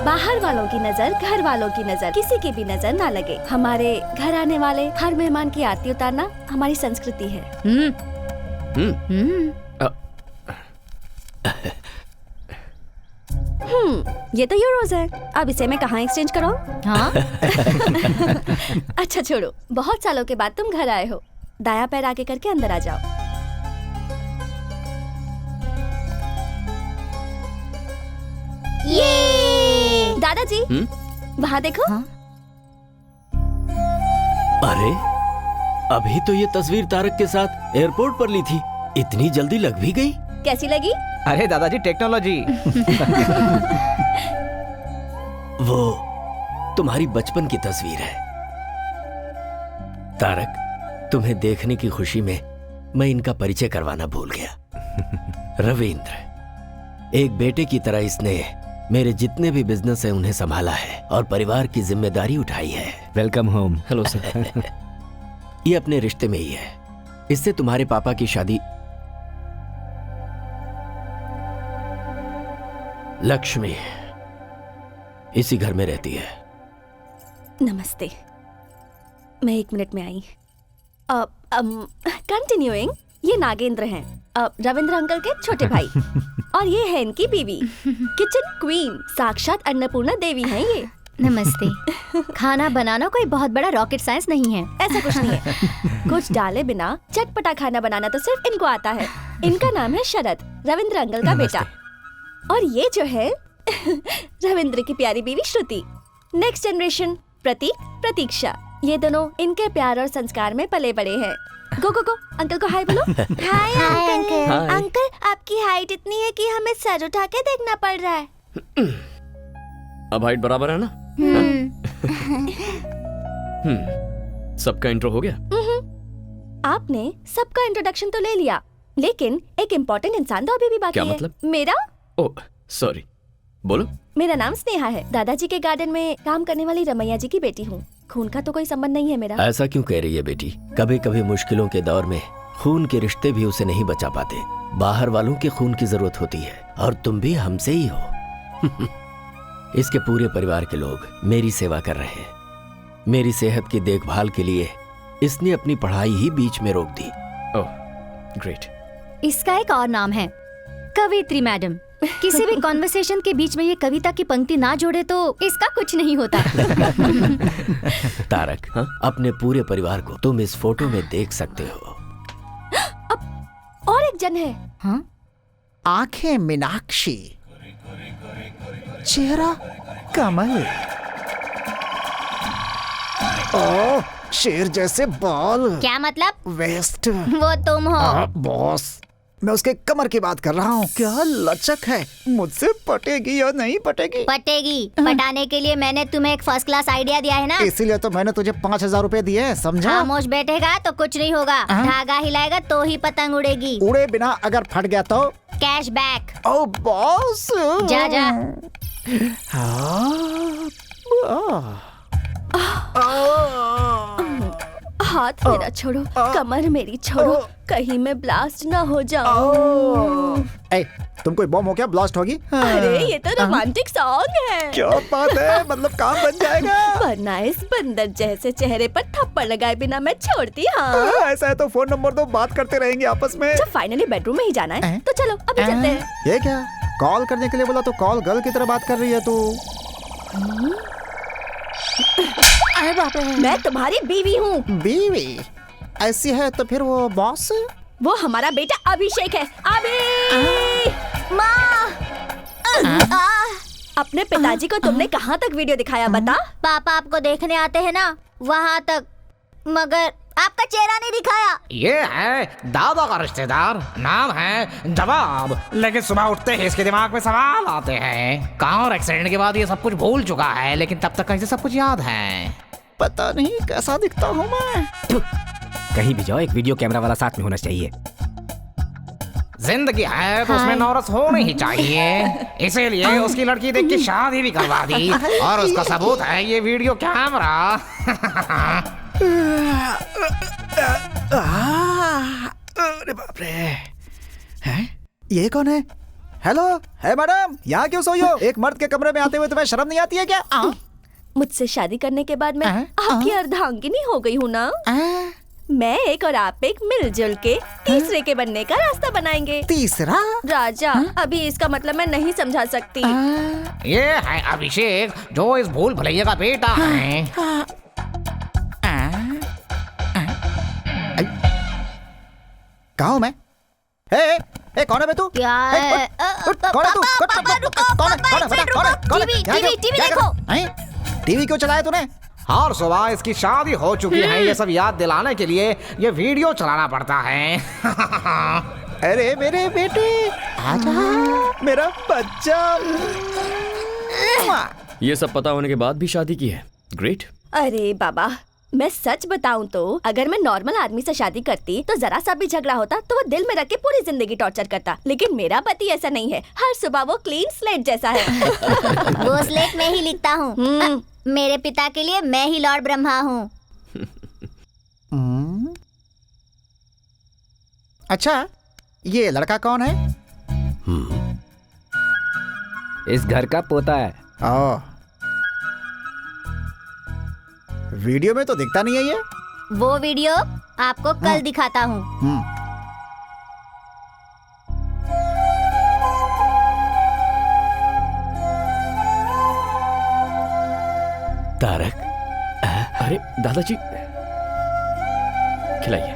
बाहर वालों की नजर, घर वालों की नजर, किसी की भी नजर ना लगे। हमारे घर आने वाले हर मेहमान की आरती उतारना हमारी संस्कृति है। ये तो यूरोज है, अब इसे मैं कहाँ एक्सचेंज कराऊं? हाँ? अच्छा छोड़ो, बहुत सालों के बाद तुम घर आए हो। दाया पैर आगे करके अंदर आ जाओ। ये दादाजी, वहाँ देखो। हाँ? अरे अभी तो ये तस्वीर तारक के साथ एयरपोर्ट पर ली थी, इतनी जल्दी लग भी गई? कैसी लगी? अरे दादाजी टेक्नोलॉजी। वो तुम्हारी बचपन की तस्वीर है तारक। तुम्हें देखने की खुशी में मैं इनका परिचय करवाना भूल गया। रविंद्र, एक बेटे की तरह इसने मेरे जितने भी बिजनेस है उन्हें संभाला है और परिवार की जिम्मेदारी उठाई है। Welcome home. Hello sir. ये अपने रिश्ते में ही है। इससे तुम्हारे पापा की शादी लक्ष्मी इसी घर में रहती है। नमस्ते, मैं 1 मिनट में आई। कंटिन्यूइंग, ये नागेंद्र हैं, रविंद्र अंकल के छोटे भाई, और ये है इनकी बीवी, किचन क्वीन, साक्षात अन्नपूर्णा देवी हैं ये। नमस्ते। खाना बनाना कोई बहुत बड़ा रॉकेट साइंस नहीं है। ऐसा कुछ नहीं है। कुछ डाले बिना चटपटा खाना बनाना तो सिर्फ इनको आता है। इनका नाम है शरद, रविंद्र अंकल का बेटा, और ये जो है रविंद्र की प्यारी बीवी श्रुति। नेक्स्ट जनरेशन प्रतीक, प्रतीक्षा। ये दोनों इनके प्यार और संस्कार में पले बड़े हैं। गो गो गो, अंकल को हाय बोलो। Hi uncle. हाय। अंकल, आपकी हाइट इतनी है कि हमें सर उठा के देखना पड़ रहा है। अब हाइट बराबर है ना? सबका इंट्रो हो गया? आपने सबका इंट्रोडक्शन तो ले लिया, लेकिन एक इम्पोर्टेंट इंसान तो अभी भी बाकी क्या है। मतलब? मेरा ओह सॉरी, बोलो। मेरा नाम स्नेहा है, दादाजी के गार्डन में काम करने वाली रमैया जी की बेटी हूँ। खून का तो कोई संबंध नहीं है मेरा। ऐसा क्यों कह रही है बेटी? कभी कभी मुश्किलों के दौर में खून के रिश्ते भी उसे नहीं बचा पाते। बाहर वालों के खून की जरूरत होती है, और तुम भी हमसे ही हो। इसके पूरे परिवार के लोग मेरी सेवा कर रहे हैं। मेरी सेहत की देखभाल के लिए इसने अपनी पढ़ाई ही बीच में रोक दी। Oh great. इसका एक और नाम है, कवित्री मैडम। किसी भी कॉन्वर्सेशन के बीच में ये कविता की पंक्ति ना जोड़े तो इसका कुछ नहीं होता। तारक, अपने पूरे परिवार को तुम इस फोटो में देख सकते हो। अब और एक जन है। हाँ? आंखें मीनाक्षी, चेहरा कमल, ओ शेर जैसे बाल। क्या मतलब? वेस्ट। वो तुम हो। बॉस, मैं उसके कमर की बात कर रहा हूँ। क्या लचक है, मुझसे पटेगी या नहीं पटेगी? पटेगी। पटाने के लिए मैंने तुम्हें एक फर्स्ट क्लास आइडिया दिया है ना। इसीलिए तो मैंने तुझे 5,000 रुपए दिए, समझा? खामोश बैठेगा तो कुछ नहीं होगा, धागा हिलाएगा तो ही पतंग उड़ेगी। उड़े बिना अगर फट गया तो? Cash back. ओ बॉस, जा जा। हाथ मेरा छोड़ो, कमर मेरी छोड़ो, कहीं मैं ब्लास्ट ना हो जाऊं। ए, तुम कोई बम हो क्या ब्लास्ट होगी? अरे ये तो रोमांटिक सॉन्ग है। क्या बात है, मतलब काम बन जाएगा। वरना इस बंदर जैसे चेहरे पर थप्पड़ लगाए बिना मैं छोड़ती। हाँ ऐसा है तो फोन नंबर दो, बात करते रहेंगे आपस में। जब फाइनली बेडरूम में ही जाना है तो चलो अभी चलते हैं। ये क्या, कॉल करने के लिए बोला तो कॉल गर्ल की तरह बात कर रही है तू। अरे बाप रे, मैं तुम्हारी बीवी हूँ। बीवी? ऐसी है तो फिर वो बॉस? वो हमारा बेटा अभिषेक है। अभी माँ, अपने पिताजी को तुमने कहाँ तक वीडियो दिखाया बता? पापा आपको देखने आते हैं ना, वहाँ तक, मगर आपका चेहरा नहीं दिखाया। ये है दादा का रिश्तेदार, नाम है जवाब। लेकिन सुबह उठते ही इसके दिमाग में सवाल आते हैं। कार एक्सीडेंट के बाद ये सब कुछ भूल चुका है, लेकिन तब तक कैसे सब कुछ याद है। पता नहीं कैसा दिखता हूँ मैं। कहीं भी जाओ एक वीडियो कैमरा वाला साथ में होना चाहिए। जिंदगी है तो उसमें नौरस होनी ही चाहिए, इसीलिए उसकी लड़की देख के शादी भी करवा दी, और उसका सबूत है ये वीडियो कैमरा। अरे बाप रे, हैं? ये कौन है? हेलो, है मैडम, यहाँ क्यों सोई हो? एक मर्द के कमरे में आते हुए तुम्हें शर्म नहीं आती है क्या? मुझसे शादी करने के बाद मैं आपकी अर्धांगिनी हो गई हूँ ना। मैं एक और आप एक मिलजुल के तीसरे के बनने का रास्ता बनाएंगे। तीसरा? राजा, अभी इसका मतलब मैं नहीं समझा सकती। ये है अभिषेक, जो इस भूल भुलैया का बेटा है। कहाँ हूँ मैं? ए, कौन है बे तू? क्या है? कौन है तू? टीवी देखो। टीवी क्यों चलाया तूने? हर सुबह इसकी शादी हो चुकी है, ये सब याद दिलाने के लिए ये वीडियो चलाना पड़ता है। अरे मेरे बेटे, आजा, मेरा बच्चा। ये सब पता होने के बाद भी शादी की है। ग्रेट। अरे बाबा, मैं सच बताऊं तो अगर मैं नॉर्मल आदमी से शादी करती तो जरा सा भी झगड़ा होता तो वो दिल में रख के पूरी जिंदगी टॉर्चर करता, लेकिन मेरा पति ऐसा नहीं है। हर सुबह वो क्लीन स्लेट जैसा है। वो स्लेट में ही लिखता हूँ। मेरे पिता के लिए मैं ही लॉर्ड ब्रह्मा हूँ। अच्छा, ये लड़का कौन है? इस घर का पोता है। वीडियो में तो दिखता नहीं है ये। वो वीडियो आपको कल दिखाता हूँ। तारक, अरे दादाजी, खिलाइए।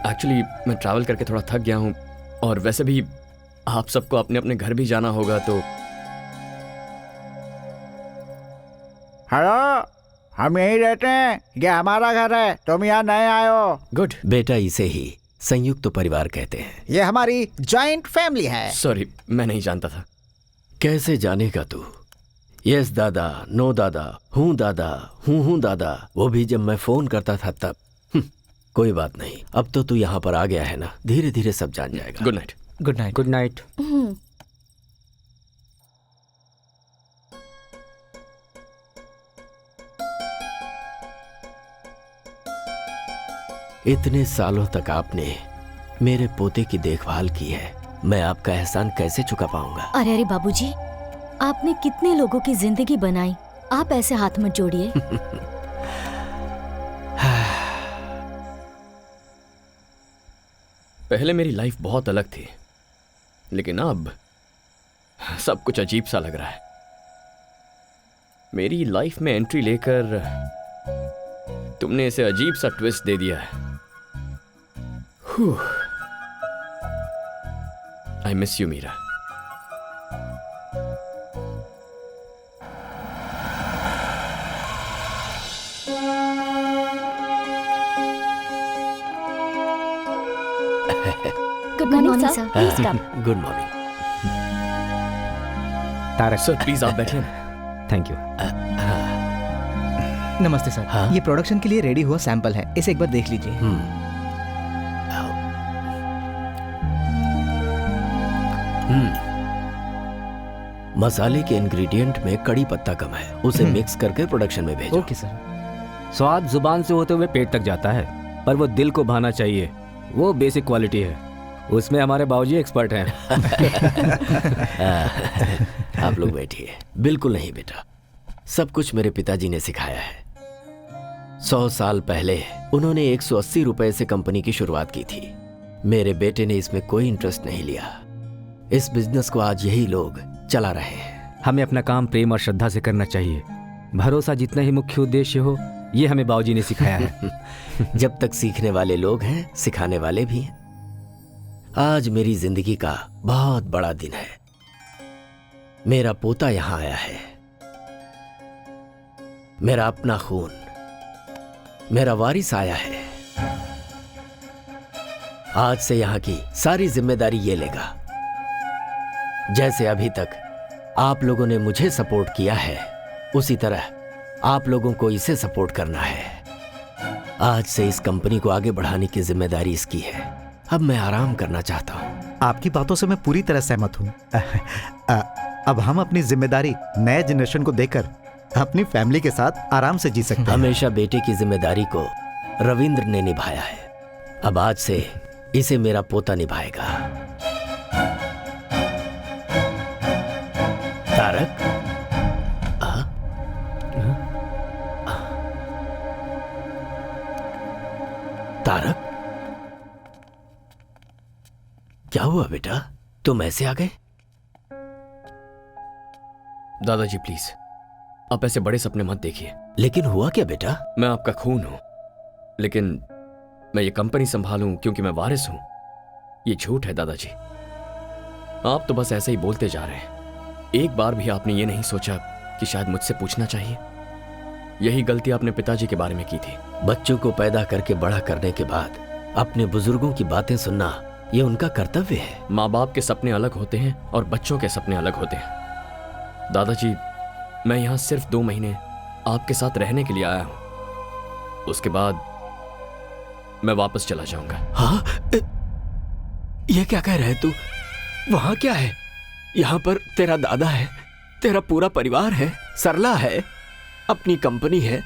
एक्चुअली मैं ट्रैवल करके थोड़ा थक गया हूँ, और वैसे भी आप सबको अपने अपने घर भी जाना होगा, तो हेलो, हम यहीं रहते हैं, ये हमारा घर है, तुम यहाँ नए आए हो। गुड। बेटा, इसे ही संयुक्त परिवार कहते हैं। ये हमारी जॉइंट फैमिली है। सॉरी, मैं नहीं जानता था। कैसे जानेगा तू? यस दादा, नो दादा, हूँ दादा, हूँ दादा, वो भी जब मैं फोन करता था तब। कोई बात नहीं, अब तो तू यहाँ पर आ गया है ना, धीरे धीरे सब जान जाएगा। Good night. Good night. Good night. इतने सालों तक आपने मेरे पोते की देखभाल की है, मैं आपका एहसान कैसे चुका पाऊंगा? अरे अरे बाबूजी, आपने कितने लोगों की जिंदगी बनाई, आप ऐसे हाथ मत जोड़िए। पहले मेरी लाइफ बहुत अलग थी, लेकिन अब सब कुछ अजीब सा लग रहा है। मेरी लाइफ में एंट्री लेकर तुमने इसे अजीब सा ट्विस्ट दे दिया है। I miss you Meera. Good morning sir, please come. Good morning. Tarak sir please आप बैठिए। Thank you. नमस्ते सर। हाँ? ये प्रोडक्शन के लिए रेडी हुआ सैंपल है, इसे एक बार देख लीजिए। मसाले के इंग्रेडिएंट में कड़ी पत्ता कम है, उसे मिक्स करके प्रोडक्शन में भेजो। Okay sir. स्वाद जुबान से होते हुए पेट तक जाता है, पर वो दिल को भाना चाहिए। वो बेसिक क्वालिटी है, उसमें हमारे बाबूजी एक्सपर्ट हैं। आप लोग बैठिए। बिल्कुल नहीं बेटा, सब कुछ मेरे पिताजी ने सिखाया है। 100 साल पहले उन्होंने 180 रुपए से कंपनी की शुरुआत की थी। मेरे बेटे ने इसमें कोई इंटरेस्ट नहीं लिया। इस बिजनेस को आज यही लोग चला रहे हैं। हमें अपना काम प्रेम और श्रद्धा से करना चाहिए। भरोसा जितना ही मुख्य उद्देश्य हो, ये हमें बाबूजी ने सिखाया है। जब तक सीखने वाले लोग हैं, सिखाने वाले भी हैं। आज मेरी जिंदगी का बहुत बड़ा दिन है। मेरा पोता यहां आया है। मेरा अपना खून, मेरा वारिस आया है। आज से यहां की सारी जिम्मेदारी ये लेगा। जैसे अभी तक आप लोगों ने मुझे सपोर्ट किया है, उसी तरह आप लोगों को इसे सपोर्ट करना है। आज से इस कंपनी को आगे बढ़ाने की जिम्मेदारी इसकी है। अब मैं आराम करना चाहता हूँ। आपकी बातों से मैं पूरी तरह सहमत हूँ। अब हम अपनी जिम्मेदारी नए जनरेशन को देकर अपनी फैमिली के साथ आराम से जी सकते हैं। हमेशा बेटे की जिम्मेदारी को रविंद्र ने निभाया है, अब आज से इसे मेरा पोता निभाएगा। तारक, तारक, क्या हुआ बेटा? तुम ऐसे आ गए? दादाजी प्लीज, आप ऐसे बड़े सपने मत देखिए। लेकिन हुआ क्या बेटा? मैं आपका खून हूं, लेकिन मैं ये कंपनी संभालूं क्योंकि मैं वारिस हूं, ये झूठ है दादाजी। आप तो बस ऐसे ही बोलते जा रहे हैं। एक बार भी आपने ये नहीं सोचा कि शायद मुझसे पूछना चाहिए। यही गलती आपने पिताजी के बारे में की थी। बच्चों को पैदा करके बड़ा करने के बाद अपने बुजुर्गों की बातें सुनना, ये उनका कर्तव्य है। माँ बाप के सपने अलग होते हैं और बच्चों के सपने अलग होते हैं। दादाजी, मैं यहाँ सिर्फ 2 महीने आपके साथ रहने के लिए आया हूँ, उसके बाद मैं वापस चला जाऊंगा। हाँ? ये क्या कह रहे तू? वहां क्या है? यहाँ पर तेरा दादा है, तेरा पूरा परिवार है, सरला है, अपनी कंपनी है,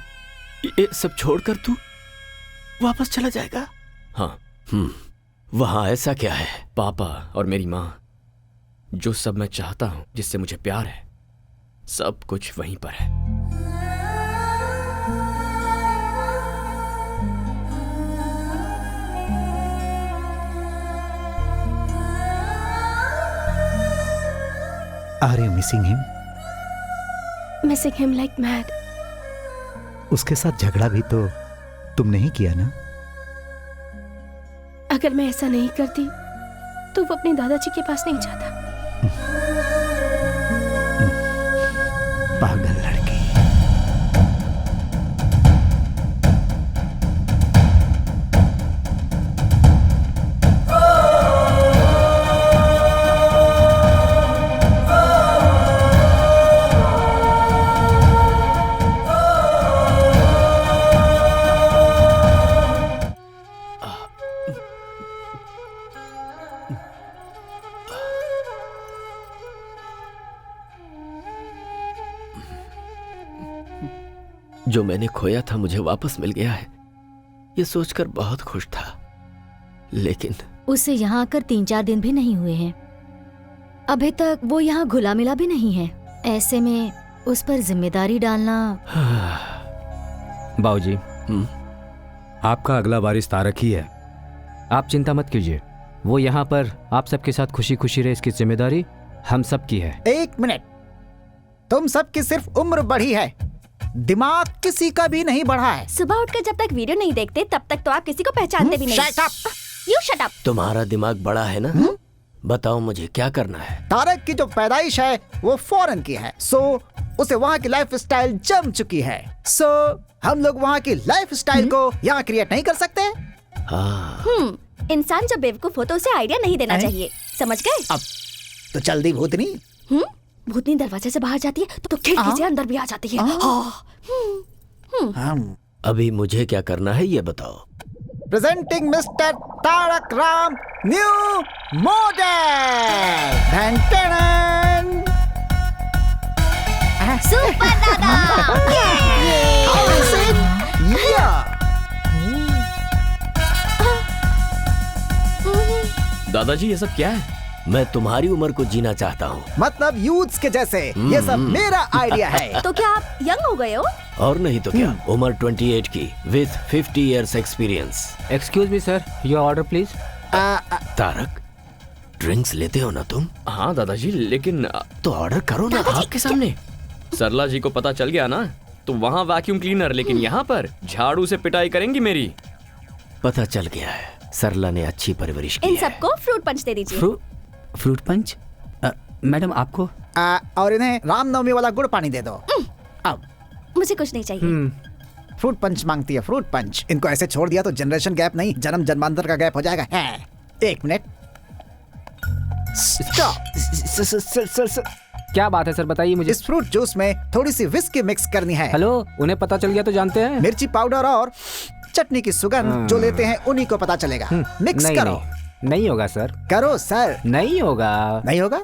ये सब छोड़कर तू वापस चला जाएगा? हाँ। वहां ऐसा क्या है? पापा और मेरी माँ, जो सब मैं चाहता हूं, जिससे मुझे प्यार है, सब कुछ वहीं पर है। Are you missing him? Missing him like mad. उसके साथ झगड़ा भी तो तुमने ही किया ना? अगर मैं ऐसा नहीं करती तो वो अपने दादाजी के पास नहीं जाता। पागल लड़की। जो मैंने खोया था मुझे वापस मिल गया है, ये सोचकर बहुत खुश था। लेकिन उसे यहाँ आकर 3-4 दिन भी नहीं हुए हैं। अभी तक वो यहाँ घुला मिला भी नहीं है। ऐसे में उस पर जिम्मेदारी डालना। बाबूजी, आपका अगला वारिस तारक ही है। आप चिंता मत कीजिए, वो यहाँ पर आप सबके साथ खुशी खुशी रहे, इसकी जिम्मेदारी हम सब की है। 1 मिनट, तुम सबकी सिर्फ उम्र बढ़ी है, दिमाग किसी का भी नहीं बढ़ा है। सुबह उठकर जब तक वीडियो नहीं देखते तब तक तो आप किसी को पहचानते भी नहीं। Shut up! You shut up! तुम्हारा दिमाग बड़ा है ना? बताओ मुझे क्या करना है। तारक की जो पैदाइश है वो फॉरेन की है, सो उसे वहाँ की लाइफ स्टाइल जम चुकी है। सो हम लोग वहाँ की लाइफ स्टाइल को यहाँ क्रिएट नहीं कर सकते। हाँ, इंसान जब बेवकूफ हो तो उसे आइडिया नहीं देना चाहिए, समझ गए? अब तो चल दी भूतनी। भूतनी दरवाजे से बाहर जाती है तो खिड़की से अंदर भी आ जाती है। अभी मुझे क्या करना है ये बताओ। Presenting mister Tarak Ram new model. Super दादा! दादाजी ये सब क्या है? मैं तुम्हारी उम्र को जीना चाहता हूँ। मतलब यूथ्स के जैसे, ये सब मेरा आइडिया है। तो क्या आप यंग हो गए हो? और नहीं तो क्या, उम्र 28 की with 50 years experience. Excuse me sir, your order please. Tarak, drinks लेते हो ना तुम? हाँ दादाजी, लेकिन तो ऑर्डर करो ना आपके सामने। सरला जी को पता चल गया ना तो वहाँ वैक्यूम क्लीनर, लेकिन यहाँ पर झाड़ू से पिटाई करेंगी मेरी। पता चल गया है, सरला ने अच्छी परवरिश की इन है। सबको फ्रूट पंच दे दीजिए। Fruit punch? मैडम आपको? और इन्हें रामनवमी वाला गुड़ पानी दे दो। अब मुझे कुछ नहीं चाहिए। फ्रूट पंच मांगती है, फ्रूट पंच। इनको ऐसे छोड़ दिया तो जनरेशन गैप नहीं, जन्म जन्मांतर का गैप हो जाएगा। 1 मिनट, स्टॉप। क्या बात है सर, बताइए मुझे। इस फ्रूट जूस में थोड़ी सी विस्की मिक्स करनी है। हेलो, उन्हें पता चल गया तो जानते हैं। मिर्ची पाउडर और चटनी की सुगंध जो लेते हैं उन्हीं को पता चलेगा। मिक्स नहीं, करो। नहीं होगा सर। करो सर। नहीं होगा। नहीं होगा?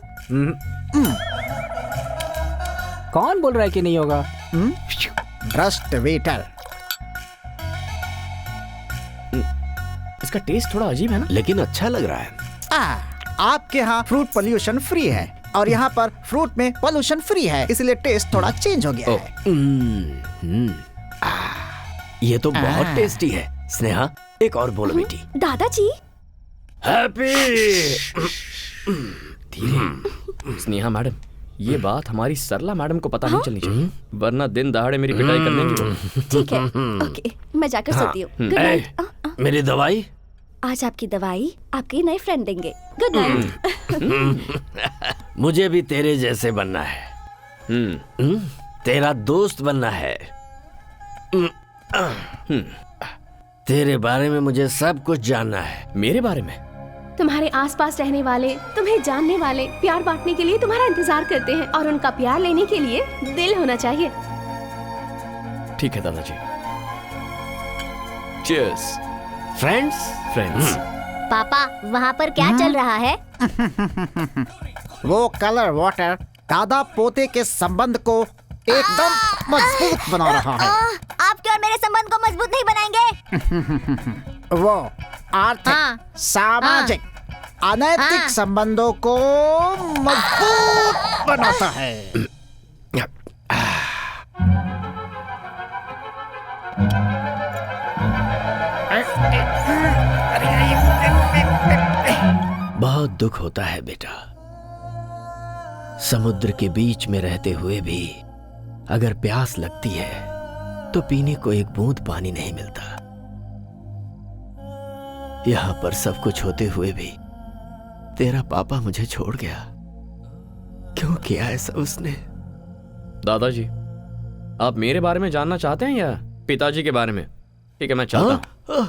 कौन बोल रहा है कि नहीं होगा? भ्रष्ट वेटर। इसका टेस्ट थोड़ा अजीब है ना, लेकिन अच्छा लग रहा है। आपके यहाँ फ्रूट पोल्यूशन फ्री है और यहाँ पर फ्रूट में पोल्यूशन फ्री है, इसलिए टेस्ट थोड़ा चेंज हो गया है। ये तो बहुत टेस्टी है। स्नेहा, एक और बोलो बेटी। दादाजी, हैप्पी। धीरे। स्नेहा मैडम, ये बात हमारी सरला मैडम को पता नहीं चलनी चाहिए, वरना दिन दहाड़े मेरी पिटाई कर देंगी। ठीक है, ओके, मैं जाकर सोती हूँ। Good night. मेरी दवाई? आज आपकी दवाई आपके नए फ्रेंड देंगे। Good night. मुझे भी तेरे जैसे बनना है। तेरा दोस्त बनना है। तेरे बारे में मुझे सब कुछ जानना है। मेरे बारे में? तुम्हारे आसपास रहने वाले, तुम्हें जानने वाले, प्यार बांटने के लिए तुम्हारा इंतजार करते हैं और उनका प्यार लेने के लिए दिल होना चाहिए। ठीक है दादाजी। चीयर्स। फ्रेंड्स। पापा, वहाँ पर क्या चल रहा है? वो कलर वाटर दादा पोते के संबंध को एकदम मजबूत बना रहा है। आपके और मेरे संबंध को मजबूत नहीं बनाएंगे। वो आर्थिक, सामाजिक, अनैतिक संबंधों को मजबूत बनाता है। बहुत दुख होता है बेटा, समुद्र के बीच में रहते हुए भी अगर प्यास लगती है तो पीने को एक बूंद पानी नहीं मिलता। यहां पर सब कुछ होते हुए भी तेरा पापा मुझे छोड़ गया। क्यों किया ऐसा उसने? दादाजी, आप मेरे बारे में जानना चाहते हैं या पिताजी के बारे में? ठीक है, मैं चाहता हूं।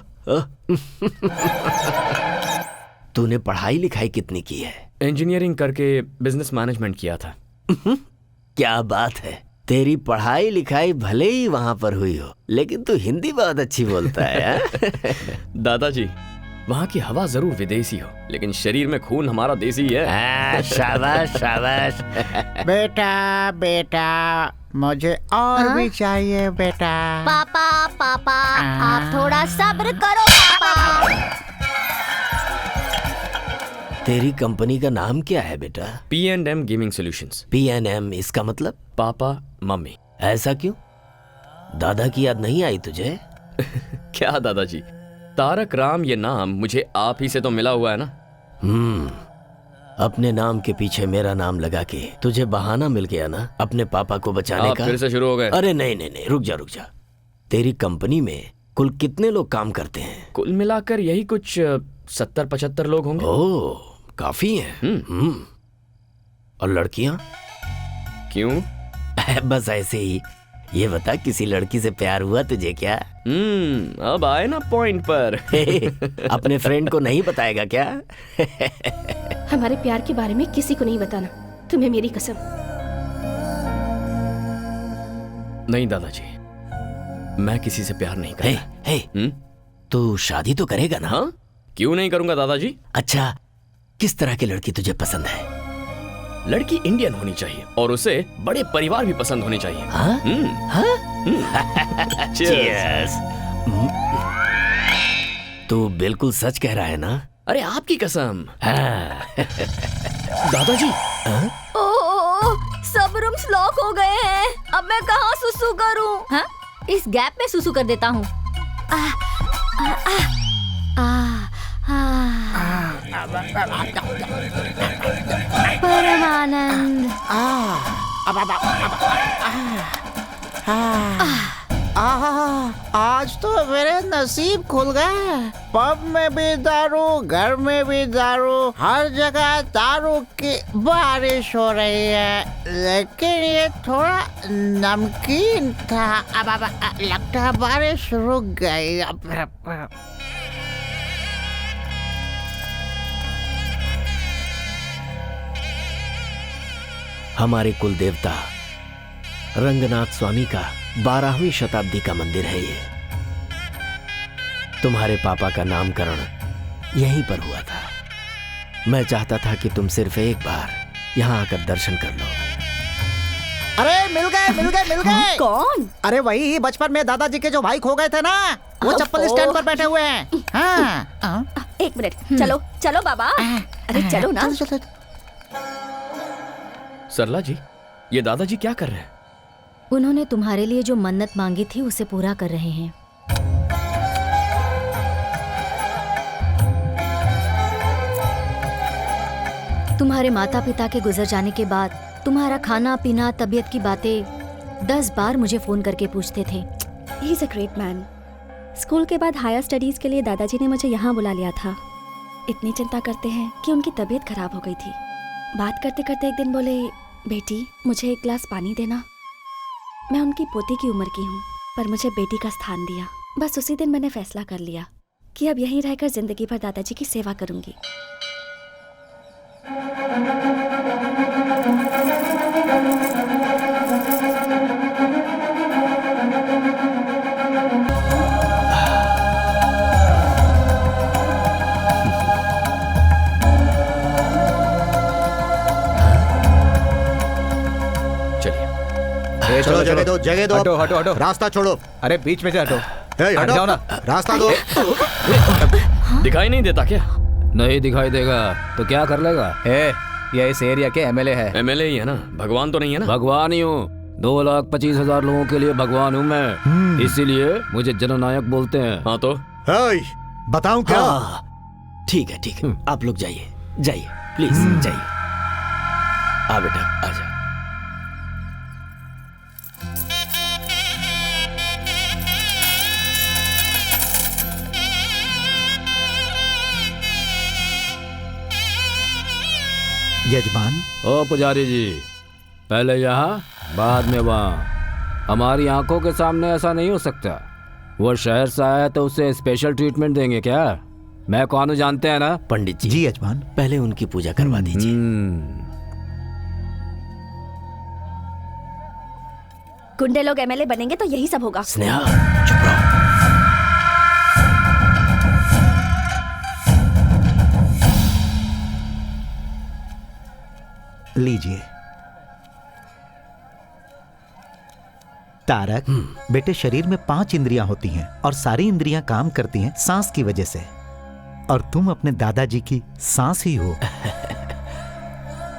तूने पढ़ाई लिखाई कितनी की है? इंजीनियरिंग करके बिजनेस मैनेजमेंट किया था। क्या बात है, तेरी पढ़ाई लिखाई भले ही वहां पर हुई हो, लेकिन तू हिंदी बहुत अच्छी बोलता है। दादाजी, वहाँ की हवा जरूर विदेशी हो, लेकिन शरीर में खून हमारा देसी है। शाबाश शाबाश। बेटा बेटा, मुझे और भी चाहिए बेटा। पापा पापा, आप थोड़ा सब्र करो पापा। तेरी कंपनी का नाम क्या है बेटा? P&M gaming solutions. P&M, इसका मतलब? Papa mummy. ऐसा क्यों? दादा की याद नहीं आई तुझे? क्या दादाजी, तारक राम ये नाम मुझे आप ही से तो मिला हुआ है ना। अपने नाम के पीछे मेरा नाम लगा के तुझे बहाना मिल गया ना अपने पापा को बचाने आप का। फिर से शुरू हो गए। अरे नहीं नहीं नहीं, रुक जा। तेरी कंपनी में कुल कितने लोग काम करते हैं? कुल मिलाकर यही कुछ 70-75 लोग होंगे। ओह, काफी हैं। और लड़कियां? क्यों? बस ऐसे ही। ये बता, किसी लड़की से प्यार हुआ तुझे क्या? अब आए ना पॉइंट पर। अपने फ्रेंड को नहीं बताएगा क्या? हमारे प्यार के बारे में किसी को नहीं बताना, तुम्हें मेरी कसम। नहीं दादाजी, मैं किसी से प्यार नहीं करता। तू शादी तो करेगा ना? हाँ, क्यों नहीं करूंगा दादाजी। अच्छा, किस तरह की लड़की तुझे पसंद है? लड़की इंडियन होनी चाहिए और उसे बड़े परिवार भी पसंद होने चाहिए। Cheers. तू बिल्कुल सच कह रहा है ना? अरे आपकी कसम। दादाजी। ओह, सब रूम्स लॉक हो गए हैं। अब मैं कहाँ सुसु करूं? हाँ? इस गैप में सुसु कर देता हूँ। परमानंद। आज तो मेरे नसीब खुल गए। पब में भी दारू, घर में भी दारू, हर जगह दारू की बारिश हो रही है। लेकिन ये थोड़ा नमकीन था। अब लगता है बारिश रुक गई। हमारे कुल देवता रंगनाथ स्वामी का 12वीं शताब्दी का मंदिर है ये। तुम्हारे पापा का नामकरण यहीं पर हुआ था। मैं चाहता था कि तुम सिर्फ एक बार यहाँ आकर दर्शन कर लो। अरे मिल गए। कौन? अरे वही बचपन में दादाजी के जो भाई खो गए थे ना, वो चप्पल स्टैंड पर बैठे हुए हैं। हाँ। एक मिनट, चलो बाबा। अरे चलो ना। सरला जी, ये दादाजी क्या कर रहे हैं? उन्होंने तुम्हारे लिए जो मन्नत मांगी थी उसे पूरा कर रहे हैं। तुम्हारे माता पिता के गुजर जाने के बाद तुम्हारा खाना पीना, तबीयत की बातें 10 बार मुझे फोन करके पूछते थे। He is a great man. School के बाद हायर स्टडीज के लिए दादाजी ने मुझे यहाँ बुला लिया था। इतनी चिंता करते हैं कि उनकी तबीयत खराब हो गई थी। बात करते करते एक दिन बोले, बेटी मुझे एक गिलास पानी देना। मैं उनकी पोती की उम्र की हूँ, पर मुझे बेटी का स्थान दिया। बस उसी दिन मैंने फैसला कर लिया कि अब यहीं रहकर जिंदगी भर दादाजी की सेवा करूंगी। चलो जगह दो। हटो। रास्ता छोड़ो। अरे बीच में से हटो। हट जाओ ना। रास्ता दो। दिखाई नहीं देता क्या? नहीं दिखाई देगा तो क्या कर लेगा? ये इस एरिया के एमएलए है। एमएलए ही है ना, भगवान तो नहीं है ना? भगवान ही हूँ। 2,25,000 लोगों के लिए भगवान हूँ मैं। इसीलिए मुझे जननायक बोलते हैं। हाँ तो बताऊं क्या? ठीक है। आप लोग जाइए प्लीज, जाइए। आ बेटा, आजा। यजमान। ओ पुजारी जी, पहले यहाँ बाद में वहाँ। हमारी आंखों के सामने ऐसा नहीं हो सकता। वो शहर से आया तो उसे स्पेशल ट्रीटमेंट देंगे क्या? मैं कौन हूँ जानते हैं ना? पंडित जी। जी यजमान। पहले उनकी पूजा करवा दीजिए। गुंडे लोग एमएलए बनेंगे तो यही सब होगा। स्नेहा, चुप रहो। लीजिए। तारक, बेटे शरीर में 5 इंद्रियां होती हैं और सारी इंद्रियां काम करती हैं सांस की वजह से। और तुम अपने दादाजी की सांस ही हो।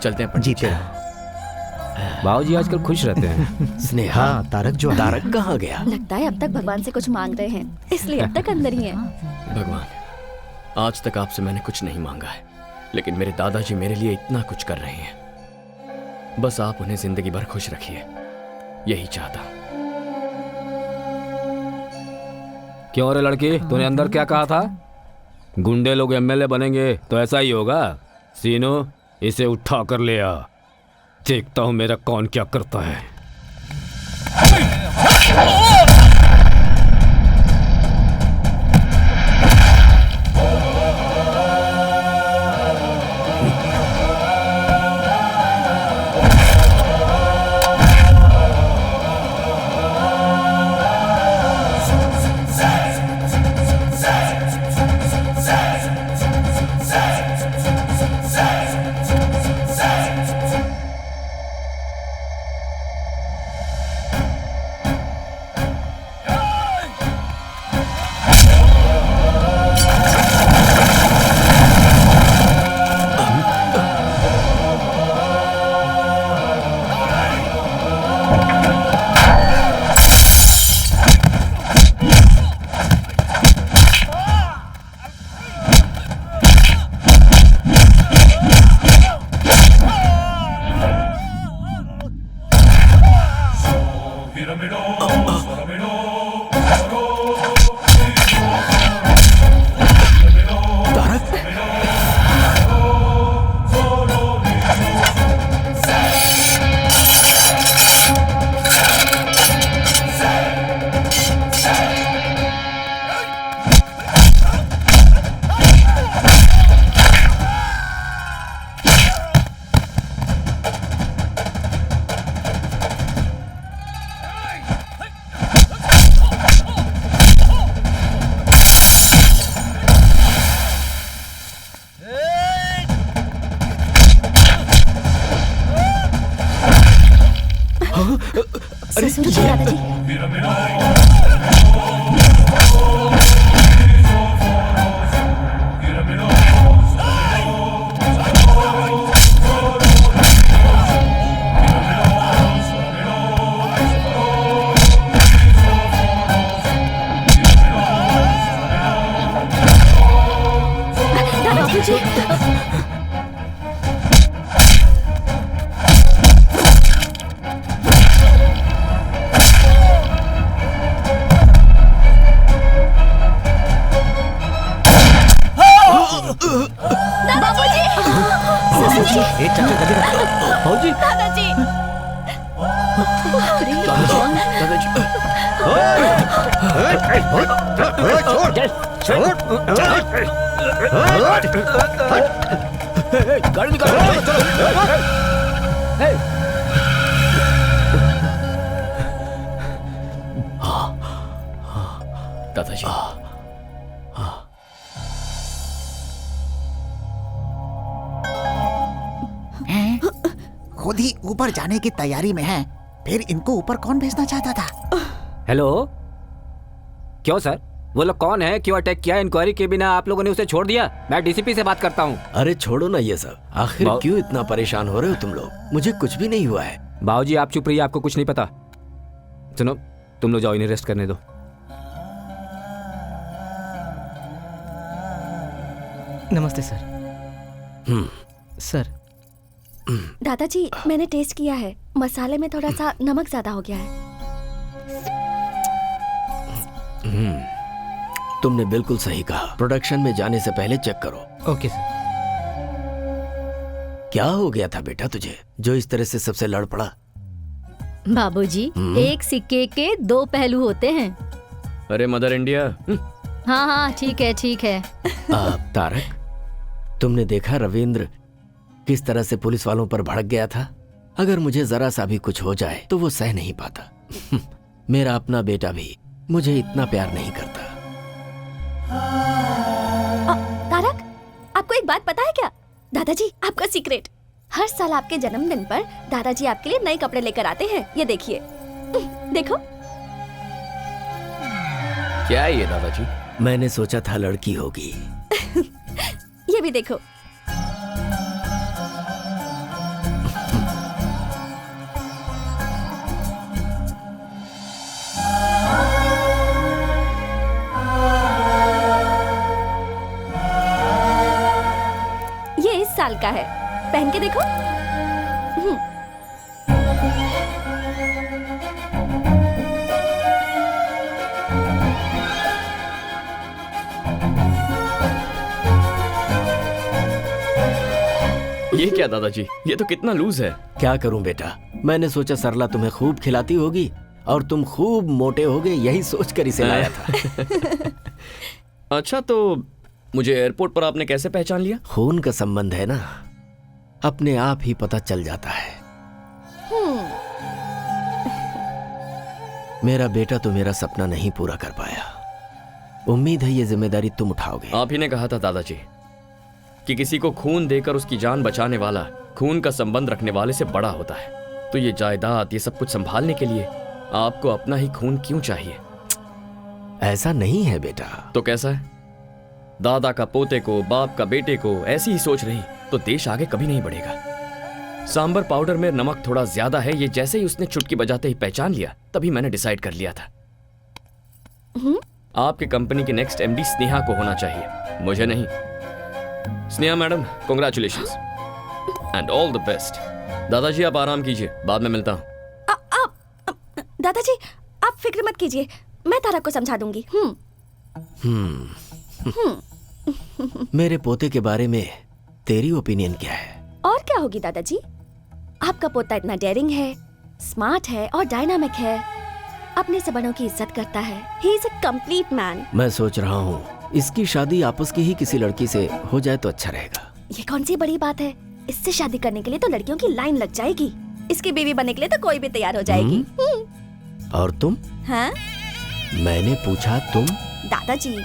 चलते हैं। जीते रहो। बाबूजी आजकल खुश रहते हैं। स्नेहा, तारक जो तारक कहाँ गया? लगता है अब तक भगवान से कुछ मांग रहे हैं, इसलिए अब तक अंदर ही है। भगवान, आज तक आपसे मैंने कुछ नहीं मांगा है, लेकिन मेरे दादाजी मेरे लिए इतना कुछ कर रहे हैं। बस आप उन्हें जिंदगी भर खुश रखिए, यही चाहता हूं। क्यों रे लड़की, तूने अंदर क्या कहा था? गुंडे लोग एमएलए बनेंगे तो ऐसा ही होगा। सीनो, इसे उठा कर ले आ, देखता हूं मेरा कौन क्या करता है। ससुर जी, दादाजी। दादाजी, खुद ही ऊपर जाने की तैयारी में है, फिर इनको ऊपर कौन भेजना चाहता था? हेलो, क्यों सर? वो लोग कौन है? क्यों अटैक किया? इंक्वायरी के बिना आप लोगों ने उसे छोड़ दिया? मैं डीसीपी से बात करता हूँ। अरे छोड़ो ना ये सब, आखिर क्यों इतना परेशान हो रहे हो तुम लोग? मुझे कुछ भी नहीं हुआ है। बाबूजी आप चुप रहिए, आपको कुछ नहीं पता। सुनो, तुम लोग जाओ, इन्हें रेस्ट करने दो। नमस्ते सर। सर, दादाजी मैंने टेस्ट किया है, मसाले में थोड़ा सा नमक ज्यादा हो गया है। तुमने बिल्कुल सही कहा, प्रोडक्शन में जाने से पहले चेक करो। Okay sir. क्या हो गया था बेटा तुझे, जो इस तरह से सबसे लड़ पड़ा? बाबूजी, एक सिक्के के दो पहलू होते हैं। अरे मदर इंडिया। हाँ हाँ, ठीक है ठीक है। तारक, तुमने देखा रविंद्र किस तरह से पुलिस वालों पर भड़क गया था? अगर मुझे जरा सा भी कुछ हो जाए तो वो सह नहीं पाता। मेरा अपना बेटा भी मुझे इतना प्यार नहीं करता। तारक, आपको एक बात पता है क्या? दादाजी, आपका सीक्रेट, हर साल आपके जन्मदिन पर दादाजी आपके लिए नए कपड़े लेकर आते हैं। ये देखिए, देखो। क्या है ये दादाजी? मैंने सोचा था लड़की होगी। ये भी देखो। ये 22 साल का है। पहन के देखो। ये क्या दादाजी, ये तो कितना लूज है। क्या करूं बेटा, मैंने सोचा सरला तुम्हें खूब खिलाती होगी और तुम खूब मोटे होगे, यही सोचकर इसे लाया था। अच्छा, तो मुझे एयरपोर्ट पर आपने कैसे पहचान लिया? खून का संबंध है ना, अपने आप ही पता चल जाता है। मेरा बेटा तो मेरा सपना नहीं पूरा कर पाया। उम्मीद है ये जिम्मेदारी तुम उठाओगे। आप ही ने कहा था दादाजी कि किसी को खून देकर उसकी जान बचाने वाला खून का संबंध रखने वाले से बड़ा होता है। तो ये जायदाद, ये सब कुछ संभालने के लिए आपको अपना ही खून क्यों चाहिए? ऐसा नहीं है बेटा। तो कैसा है? दादा का पोते को, बाप का बेटे को ऐसी ही सोच रही तो देश आगे कभी नहीं बढ़ेगा। सांबर पाउडर में नमक थोड़ा ज्यादा है, ये जैसे ही उसने चुटकी बजाते ही पहचान लिया, तभी मैंने डिसाइड कर लिया था आपके कंपनी की नेक्स्ट एमडी स्नेहा को होना चाहिए, मुझे नहीं। Sneha madam, congratulations and all the best. दादाजी आप आराम कीजिए, बाद में मिलता हूँ। दादाजी आप फिक्र मत कीजिए, मैं तारा को समझा दूंगी। मेरे पोते के बारे में तेरी ओपिनियन क्या है? और क्या होगी दादाजी, आपका पोता इतना डेयरिंग है, स्मार्ट है और डायनामिक है, अपने से बड़ों की इज्जत करता है। He is a complete man. मैं सोच रहा हूँ इसकी शादी आपस की ही किसी लड़की से हो जाए तो अच्छा रहेगा। ये कौन सी बड़ी बात है, इससे शादी करने के लिए तो लड़कियों की लाइन लग जाएगी, इसकी बीवी बनने के लिए तो कोई भी तैयार हो जाएगी। और तुम? हाँ? मैंने पूछा तुम? दादाजी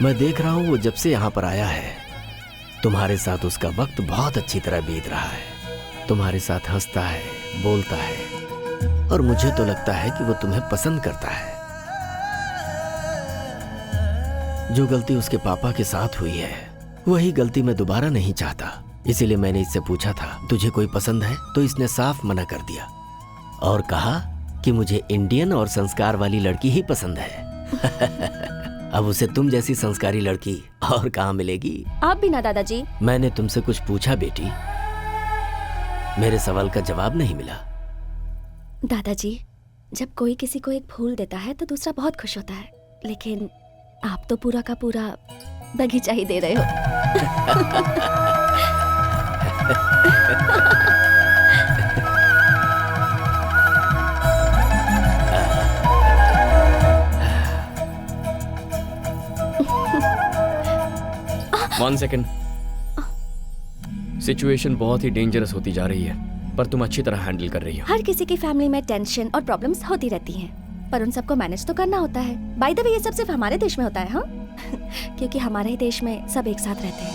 मैं देख रहा हूँ वो जब से यहाँ पर आया है तुम्हारे साथ उसका वक्त बहुत अच्छी तरह बीत रहा है। तुम्हारे साथ हंसता है, बोलता है और मुझे तो लगता है कि वो तुम्हें पसंद करता है। जो गलती उसके पापा के साथ हुई है वही गलती मैं दोबारा नहीं चाहता, इसीलिए मैंने इससे पूछा था तुझे कोई पसंद है, तो इसने साफ मना कर दिया और कहा कि मुझे इंडियन और संस्कार वाली लड़की ही पसंद है। अब उसे तुम जैसी संस्कारी लड़की और कहाँ मिलेगी? आप भी ना दादाजी। मैंने तुमसे कुछ पूछा बेटी, मेरे सवाल का जवाब नहीं मिला। दादाजी जब कोई किसी को एक फूल देता है तो दूसरा बहुत खुश होता है, लेकिन आप तो पूरा का पूरा बगीचा ही दे रहे हो। One second. सिचुएशन बहुत ही डेंजरस होती जा रही है, पर तुम अच्छी तरह हैंडल कर रही हो। हर किसी की फैमिली में टेंशन और प्रॉब्लम्स होती रहती हैं, पर उन सबको मैनेज तो करना होता है। बाय द वे ये सब सिर्फ हमारे देश में होता है, हाँ? क्योंकि हमारे ही देश में सब एक साथ रहते हैं।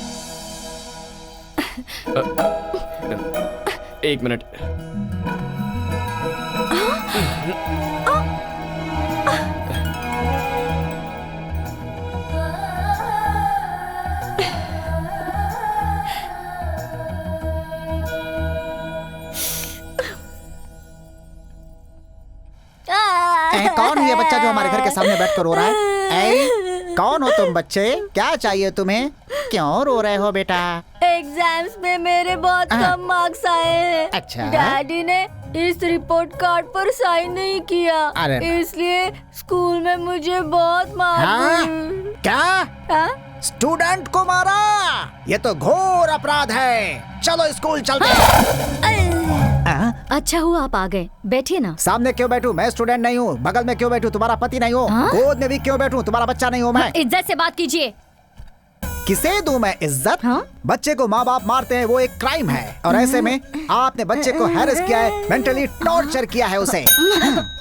एक मिनट। कौन है ये बच्चा जो हमारे घर के सामने बैठ कर रो रहा है? कौन हो तुम बच्चे? क्या चाहिए तुम्हें? क्यों रो रहे हो बेटा? एग्जाम्स में मेरे बहुत कम मार्क्स आए हैं। अच्छा। डैडी ने इस रिपोर्ट कार्ड पर साइन नहीं किया, अरे इसलिए स्कूल में मुझे बहुत मार हाँ? दी। क्या? स्टूडेंट को मारा? ये तो घोर अपराध है। चलो स्कूल चलते हैं। अच्छा हुआ आप आ गए, बैठिए ना। सामने क्यों बैठूं? मैं स्टूडेंट नहीं हूँ। बगल में क्यों बैठूं? तुम्हारा पति नहीं हूँ। गोद में भी क्यों बैठूं? तुम्हारा बच्चा नहीं हूँ मैं। इज्जत से बात कीजिए। किसे दूं मैं इज्जत? हाँ? बच्चे को माँ बाप मारते हैं, वो एक क्राइम है, और ऐसे में आपने बच्चे को हैरेस किया है, मेंटली टॉर्चर किया है उसे।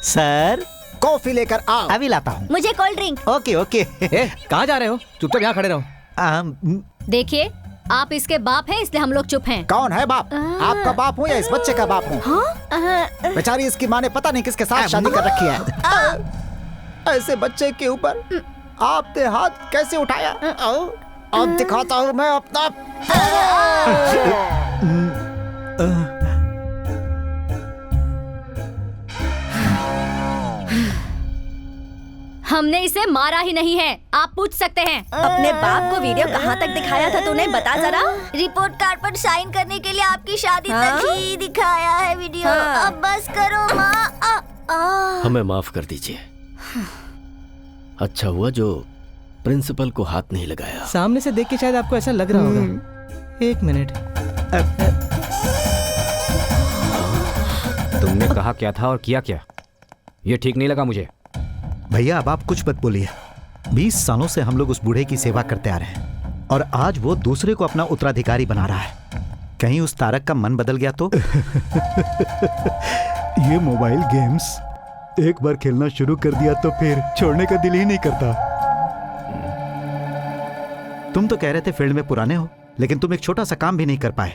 सर कॉफी लेकर आओ। अभी लाता हूँ। मुझे कोल्ड ड्रिंक। Okay okay. कहाँ जा रहे हो? चुपचाप यहाँ खड़े रहो। देखिए आप इसके बाप हैं, इसलिए हम लोग चुप हैं। कौन है बाप? आपका बाप हूँ या इस बच्चे का बाप हूँ? बेचारी इसकी माँ ने पता नहीं किसके साथ शादी कर रखी है। ऐसे बच्चे के ऊपर आपने हाथ कैसे उठाया? अब दिखाता हूँ मैं अपना। हमने इसे मारा ही नहीं है, आप पूछ सकते हैं। अपने बाप को वीडियो कहाँ तक दिखाया था तूने, बता जरा। रिपोर्ट कार्ड पर साइन करने के लिए आपकी शादी तक ही दिखाया है वीडियो। अब बस करो माँ। हमें माफ कर दीजिए। अच्छा हुआ जो प्रिंसिपल को हाथ नहीं लगाया। सामने से देख के शायद आपको ऐसा लग रहा होगा। एक मिनट, तुमने कहा क्या था और किया क्या? ये ठीक नहीं लगा मुझे। भैया अब आप कुछ मत बोलिए। 20 सालों से हम लोग उस बूढ़े की सेवा करते आ रहे हैं और आज वो दूसरे को अपना उत्तराधिकारी बना रहा है। कहीं उस तारक का मन बदल गया तो? ये मोबाइल गेम्स एक बार खेलना शुरू कर दिया तो फिर छोड़ने का दिल ही नहीं करता। तुम तो कह रहे थे फील्ड में पुराने हो, लेकिन तुम एक छोटा सा काम भी नहीं कर पाए।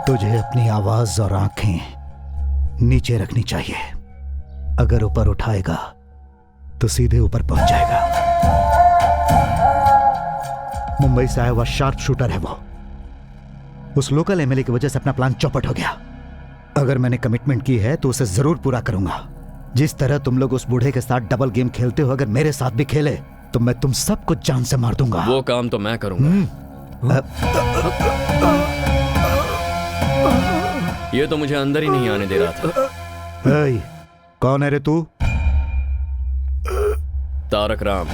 तुझे अपनी आवाज और आंखें नीचे रखनी चाहिए। अगर ऊपर उठाएगा तो सीधे ऊपर पहुंच जाएगा। मुंबई से आया हुआ शार्प शूटर है वो। उस लोकल एमएलए की वजह से अपना प्लान चौपट हो गया। अगर मैंने कमिटमेंट की है तो उसे जरूर पूरा करूंगा। जिस तरह तुम लोग उस बूढ़े के साथ डबल गेम खेलते हो, अगर मेरे साथ भी खेले तो मैं तुम सबको जान से मार दूंगा। वो काम तो मैं करूंगा। ये तो मुझे अंदर ही नहीं आने दे रहा था। कौन है रे तू? तारक राम,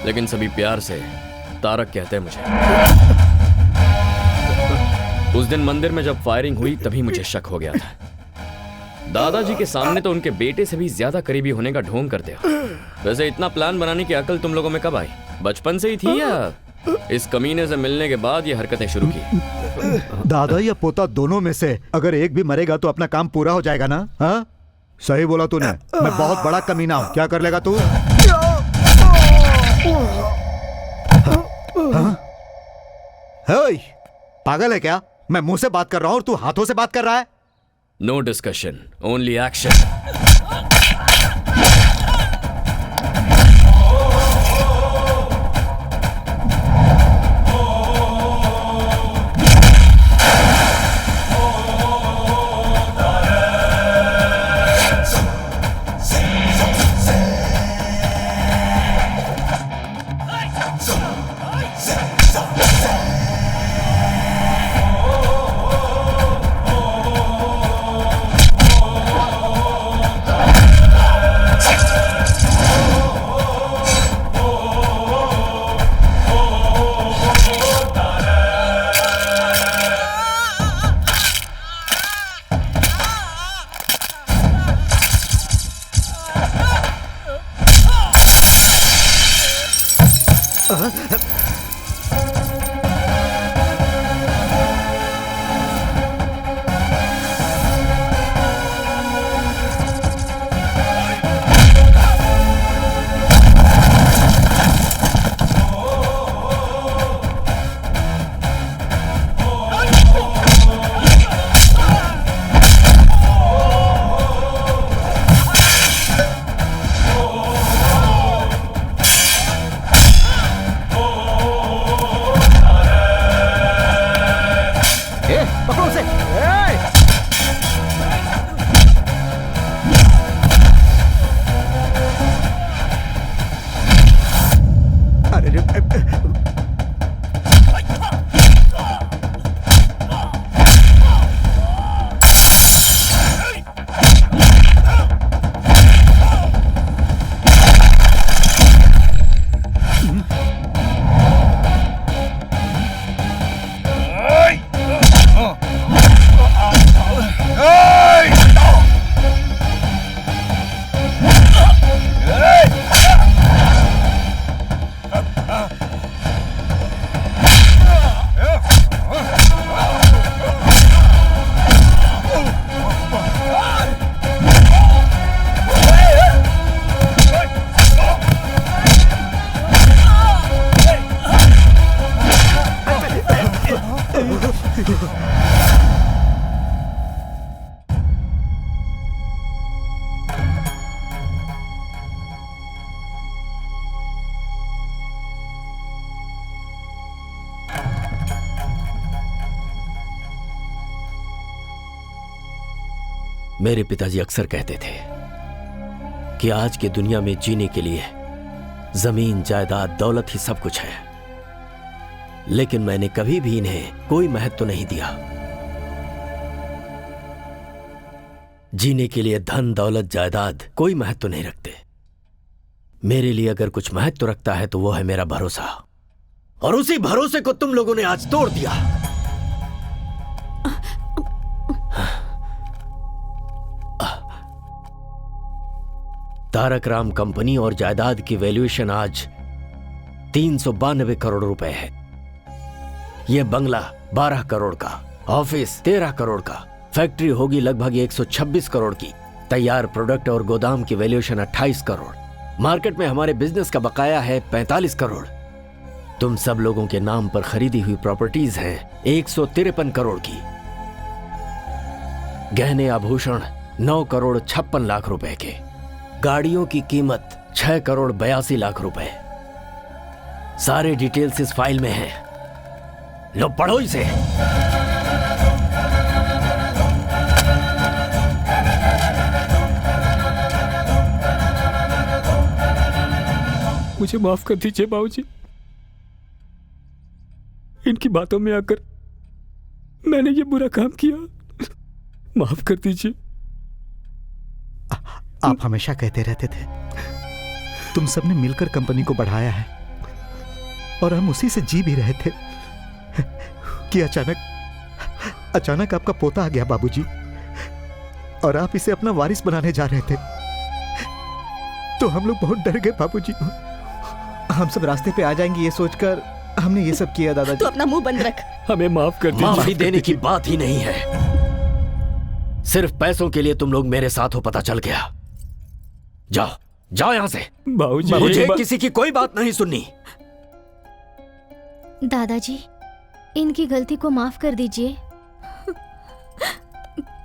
लेकिन सभी प्यार से तारक कहते हैं मुझे। उस दिन मंदिर में जब फायरिंग हुई तभी मुझे शक हो गया था। दादाजी के सामने तो उनके बेटे से भी ज्यादा करीबी होने का ढोंग करते हो। वैसे इतना प्लान बनाने की अकल तुम लोगों में कब आई? बचपन से ही थी या इस कमीने से मिलने के बाद ये हरकतें शुरू की? दादा या पोता दोनों में से अगर एक भी मरेगा तो अपना काम पूरा हो जाएगा ना? हाँ, सही बोला तूने। मैं बहुत बड़ा कमीना हूं। क्या कर लेगा तू? पागल है क्या? मैं मुंह से बात कर रहा हूं और तू हाथों से बात कर रहा है। No discussion, only action. मेरे पिताजी अक्सर कहते थे कि आज की दुनिया में जीने के लिए जमीन, जायदाद, दौलत ही सब कुछ है, लेकिन मैंने कभी भी इन्हें कोई महत्व नहीं दिया। जीने के लिए धन, दौलत, जायदाद कोई महत्व नहीं रखते। मेरे लिए अगर कुछ महत्व रखता है तो वो है मेरा भरोसा, और उसी भरोसे को तुम लोगों ने आज तोड़ दिया। तारक राम कंपनी और जायदाद की वैल्यूएशन आज 392 करोड़ रुपए है। यह बंगला 12 करोड़ का, ऑफिस 13 करोड़ का, फैक्ट्री होगी लगभग 126 करोड़ की, तैयार प्रोडक्ट और गोदाम की वैल्यूएशन 28 करोड़, मार्केट में हमारे बिजनेस का बकाया है 45 करोड़। तुम सब लोगों के नाम पर खरीदी हुई प्रॉपर्टीज हैं 153 करोड़ की, गहने आभूषण 9 करोड़ 56 लाख रुपए के, गाड़ियों की कीमत 6 करोड़ 82 लाख रुपए। सारे डिटेल्स इस फाइल में हैं। लो पढ़ो इसे। मुझे माफ कर दीजिए बाबूजी, इनकी बातों में आकर मैंने ये बुरा काम किया, माफ कर दीजिए। आप हमेशा कहते रहते थे तुम सबने मिलकर कंपनी को बढ़ाया है, और हम उसी से जी भी रहे थे कि अचानक आपका पोता आ गया बाबूजी, और आप इसे अपना वारिस बनाने जा रहे थे। तो हम लोग बहुत डर गए बाबूजी। हम सब रास्ते पे आ जाएंगे ये सोचकर हमने ये सब किया दादाजी। तू अपना मुंह बंद रख। हमें माफ कर दीजिए। माफी देने की बात ही नहीं है, सिर्फ पैसों के लिए तुम लोग मेरे साथ हो, पता चल गया। जाओ जाओ यहां से। बाबूजी, मुझे किसी की कोई बात नहीं सुननी। दादाजी, इनकी गलती को माफ कर दीजिए।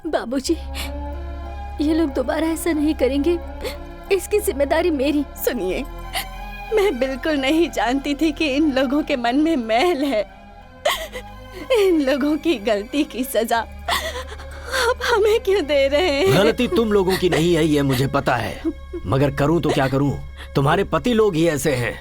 बाबूजी, ये लोग दोबारा ऐसा नहीं करेंगे, इसकी जिम्मेदारी मेरी। सुनिए, मैं बिल्कुल नहीं जानती थी कि इन लोगों के मन में मैल है। इन लोगों की गलती की सजा आप हमें क्यों दे रहे हैं? गलती तुम लोगों की नहीं है, ये मुझे पता है, मगर करूं तो क्या करूं? तुम्हारे पति लोग ही ऐसे हैं।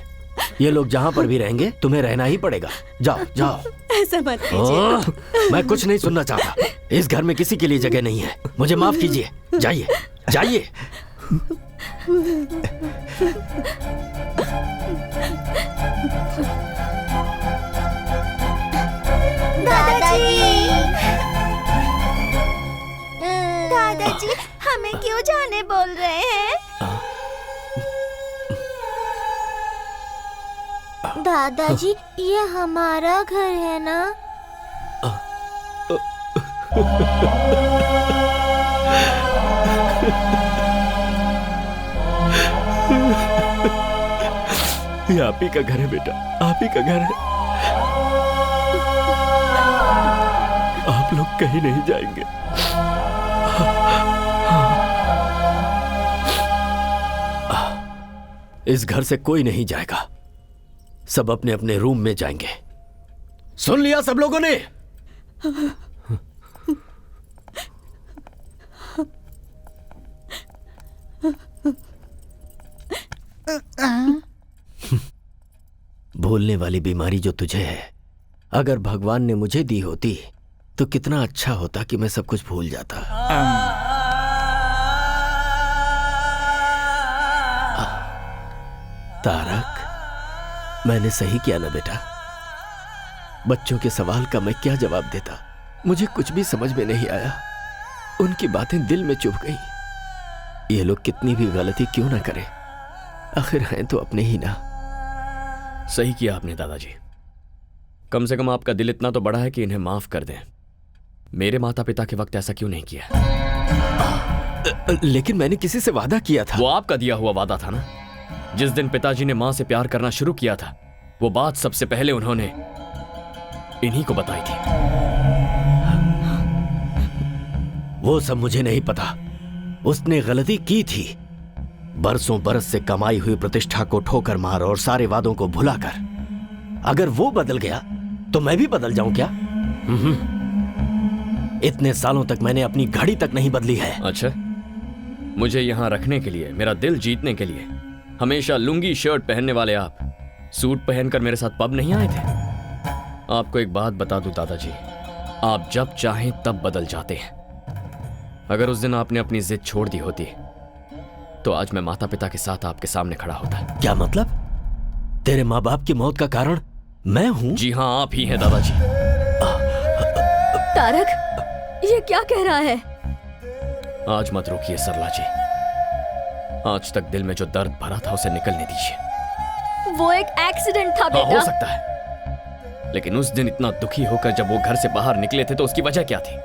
ये लोग जहां पर भी रहेंगे तुम्हें रहना ही पड़ेगा। जाओ जाओ। ऐसा मत कीजिए। मैं कुछ नहीं सुनना चाहता। इस घर में किसी के लिए जगह नहीं है। मुझे माफ कीजिए। जाइए जाइए। दादाजी, हमें क्यों जाने बोल रहे हैं? दादाजी, ये हमारा घर है ना? ये आप ही का घर है बेटा, आप ही का घर है। आप लोग कहीं नहीं जाएंगे। इस घर से कोई नहीं जाएगा, सब अपने अपने रूम में जाएंगे। सुन लिया सब लोगों ने? भूलने वाली बीमारी जो तुझे है, अगर भगवान ने मुझे दी होती तो कितना अच्छा होता कि मैं सब कुछ भूल जाता। तारक, मैंने सही किया ना बेटा? बच्चों के सवाल का मैं क्या जवाब देता? मुझे कुछ भी समझ में नहीं आया। उनकी बातें दिल में चुभ गई। ये लोग कितनी भी गलती क्यों ना करें, आखिर हैं तो अपने ही ना। सही किया आपने दादाजी। कम से कम आपका दिल इतना तो बड़ा है कि इन्हें माफ कर दें। मेरे माता पिता के वक्त ऐसा क्यों नहीं किया? लेकिन मैंने किसी से वादा किया था। वो आपका दिया हुआ वादा था ना। जिस दिन पिताजी ने मां से प्यार करना शुरू किया था, वो बात सबसे पहले उन्होंने इन्हीं को बताई थी। वो सब मुझे नहीं पता। उसने गलती की थी। बरसों बरस से कमाई हुई प्रतिष्ठा को ठोकर मार और सारे वादों को भुलाकर। अगर वो बदल गया तो मैं भी बदल जाऊं क्या? इतने सालों तक मैंने अपनी घड़ी तक नहीं बदली है। अच्छा, मुझे यहां रखने के लिए, मेरा दिल जीतने के लिए हमेशा लुंगी शर्ट पहनने वाले आप सूट पहनकर मेरे साथ पब नहीं आए थे? आपको एक बात बता दूं दादाजी, आप जब चाहें तब बदल जाते हैं। अगर उस दिन आपने अपनी जिद छोड़ दी होती तो आज मैं माता पिता के साथ आपके सामने खड़ा होता। क्या मतलब? तेरे माँ बाप की मौत का कारण मैं हूं? जी हाँ, आप ही हैं दादाजी। तारक, ये क्या कह रहा है? आज मत रोकिए सरला जी, आज तक दिल में जो दर्द भरा था उसे निकलने दीजिए। वो एक एक्सीडेंट था हाँ, बेटा। हो सकता है, लेकिन उस दिन इतना दुखी होकर जब वो घर से बाहर निकले थे तो उसकी वजह क्या थी?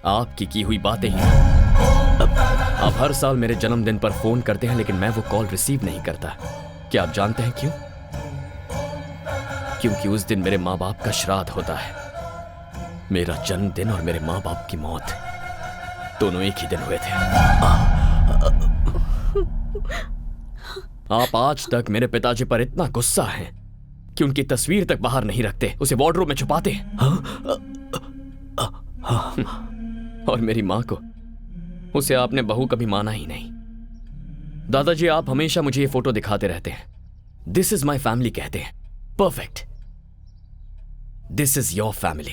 आपकी की हुई बातें ही। आप हर साल मेरे जन्मदिन पर फोन करते हैं लेकिन मैं वो कॉल रिसीव नहीं करता। क्या आप जानते हैं क्यों? क्योंकि उस दिन मेरे माँ बाप का श्राद्ध होता है। मेरा जन्मदिन और मेरे माँ बाप की मौत दोनों एक ही दिन हुए थे। आप आज तक मेरे पिताजी पर इतना गुस्सा हैं कि उनकी तस्वीर तक बाहर नहीं रखते, उसे वार्डरोब में छुपाते। और मेरी मां को, उसे आपने बहू कभी माना ही नहीं। दादाजी, आप हमेशा मुझे ये फोटो दिखाते रहते हैं। दिस इज माई फैमिली कहते हैं। Perfect, this is your family.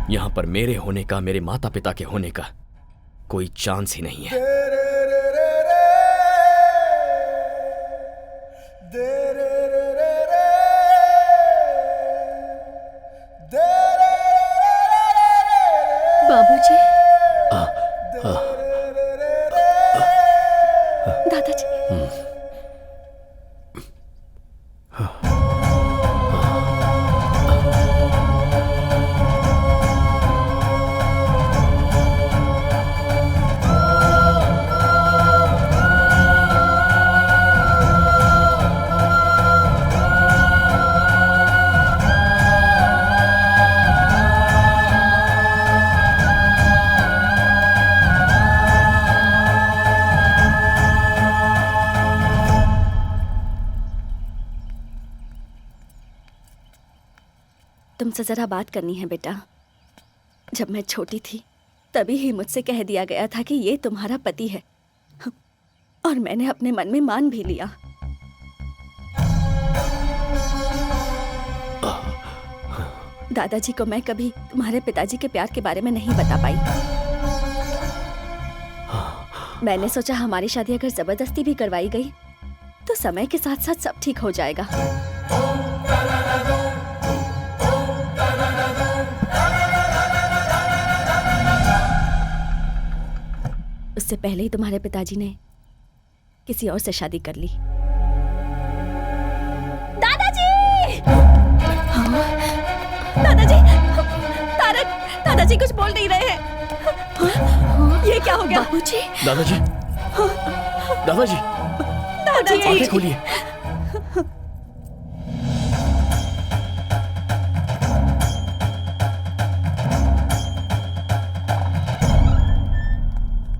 यहां पर मेरे होने का, मेरे माता पिता के होने का कोई चांस ही नहीं है। बाबूजी, दादाजी, तुमसे जरा बात करनी है बेटा। जब मैं छोटी थी तभी ही मुझसे कह दिया गया था कि ये तुम्हारा पति है, और मैंने अपने मन में मान भी लिया। दादाजी को मैं कभी तुम्हारे पिताजी के प्यार के बारे में नहीं बता पाई। मैंने सोचा हमारी शादी अगर जबरदस्ती भी करवाई गई तो समय के साथ साथ सब ठीक हो जाएगा। उससे पहले ही तुम्हारे पिताजी ने किसी और से शादी कर ली। दादाजी! हाँ? दादाजी! तारक! दादाजी कुछ बोल नहीं रहे हैं। ये क्या हो गया? बाबूजी! दादाजी! दादाजी! दादाजी! आंखें खोलिए।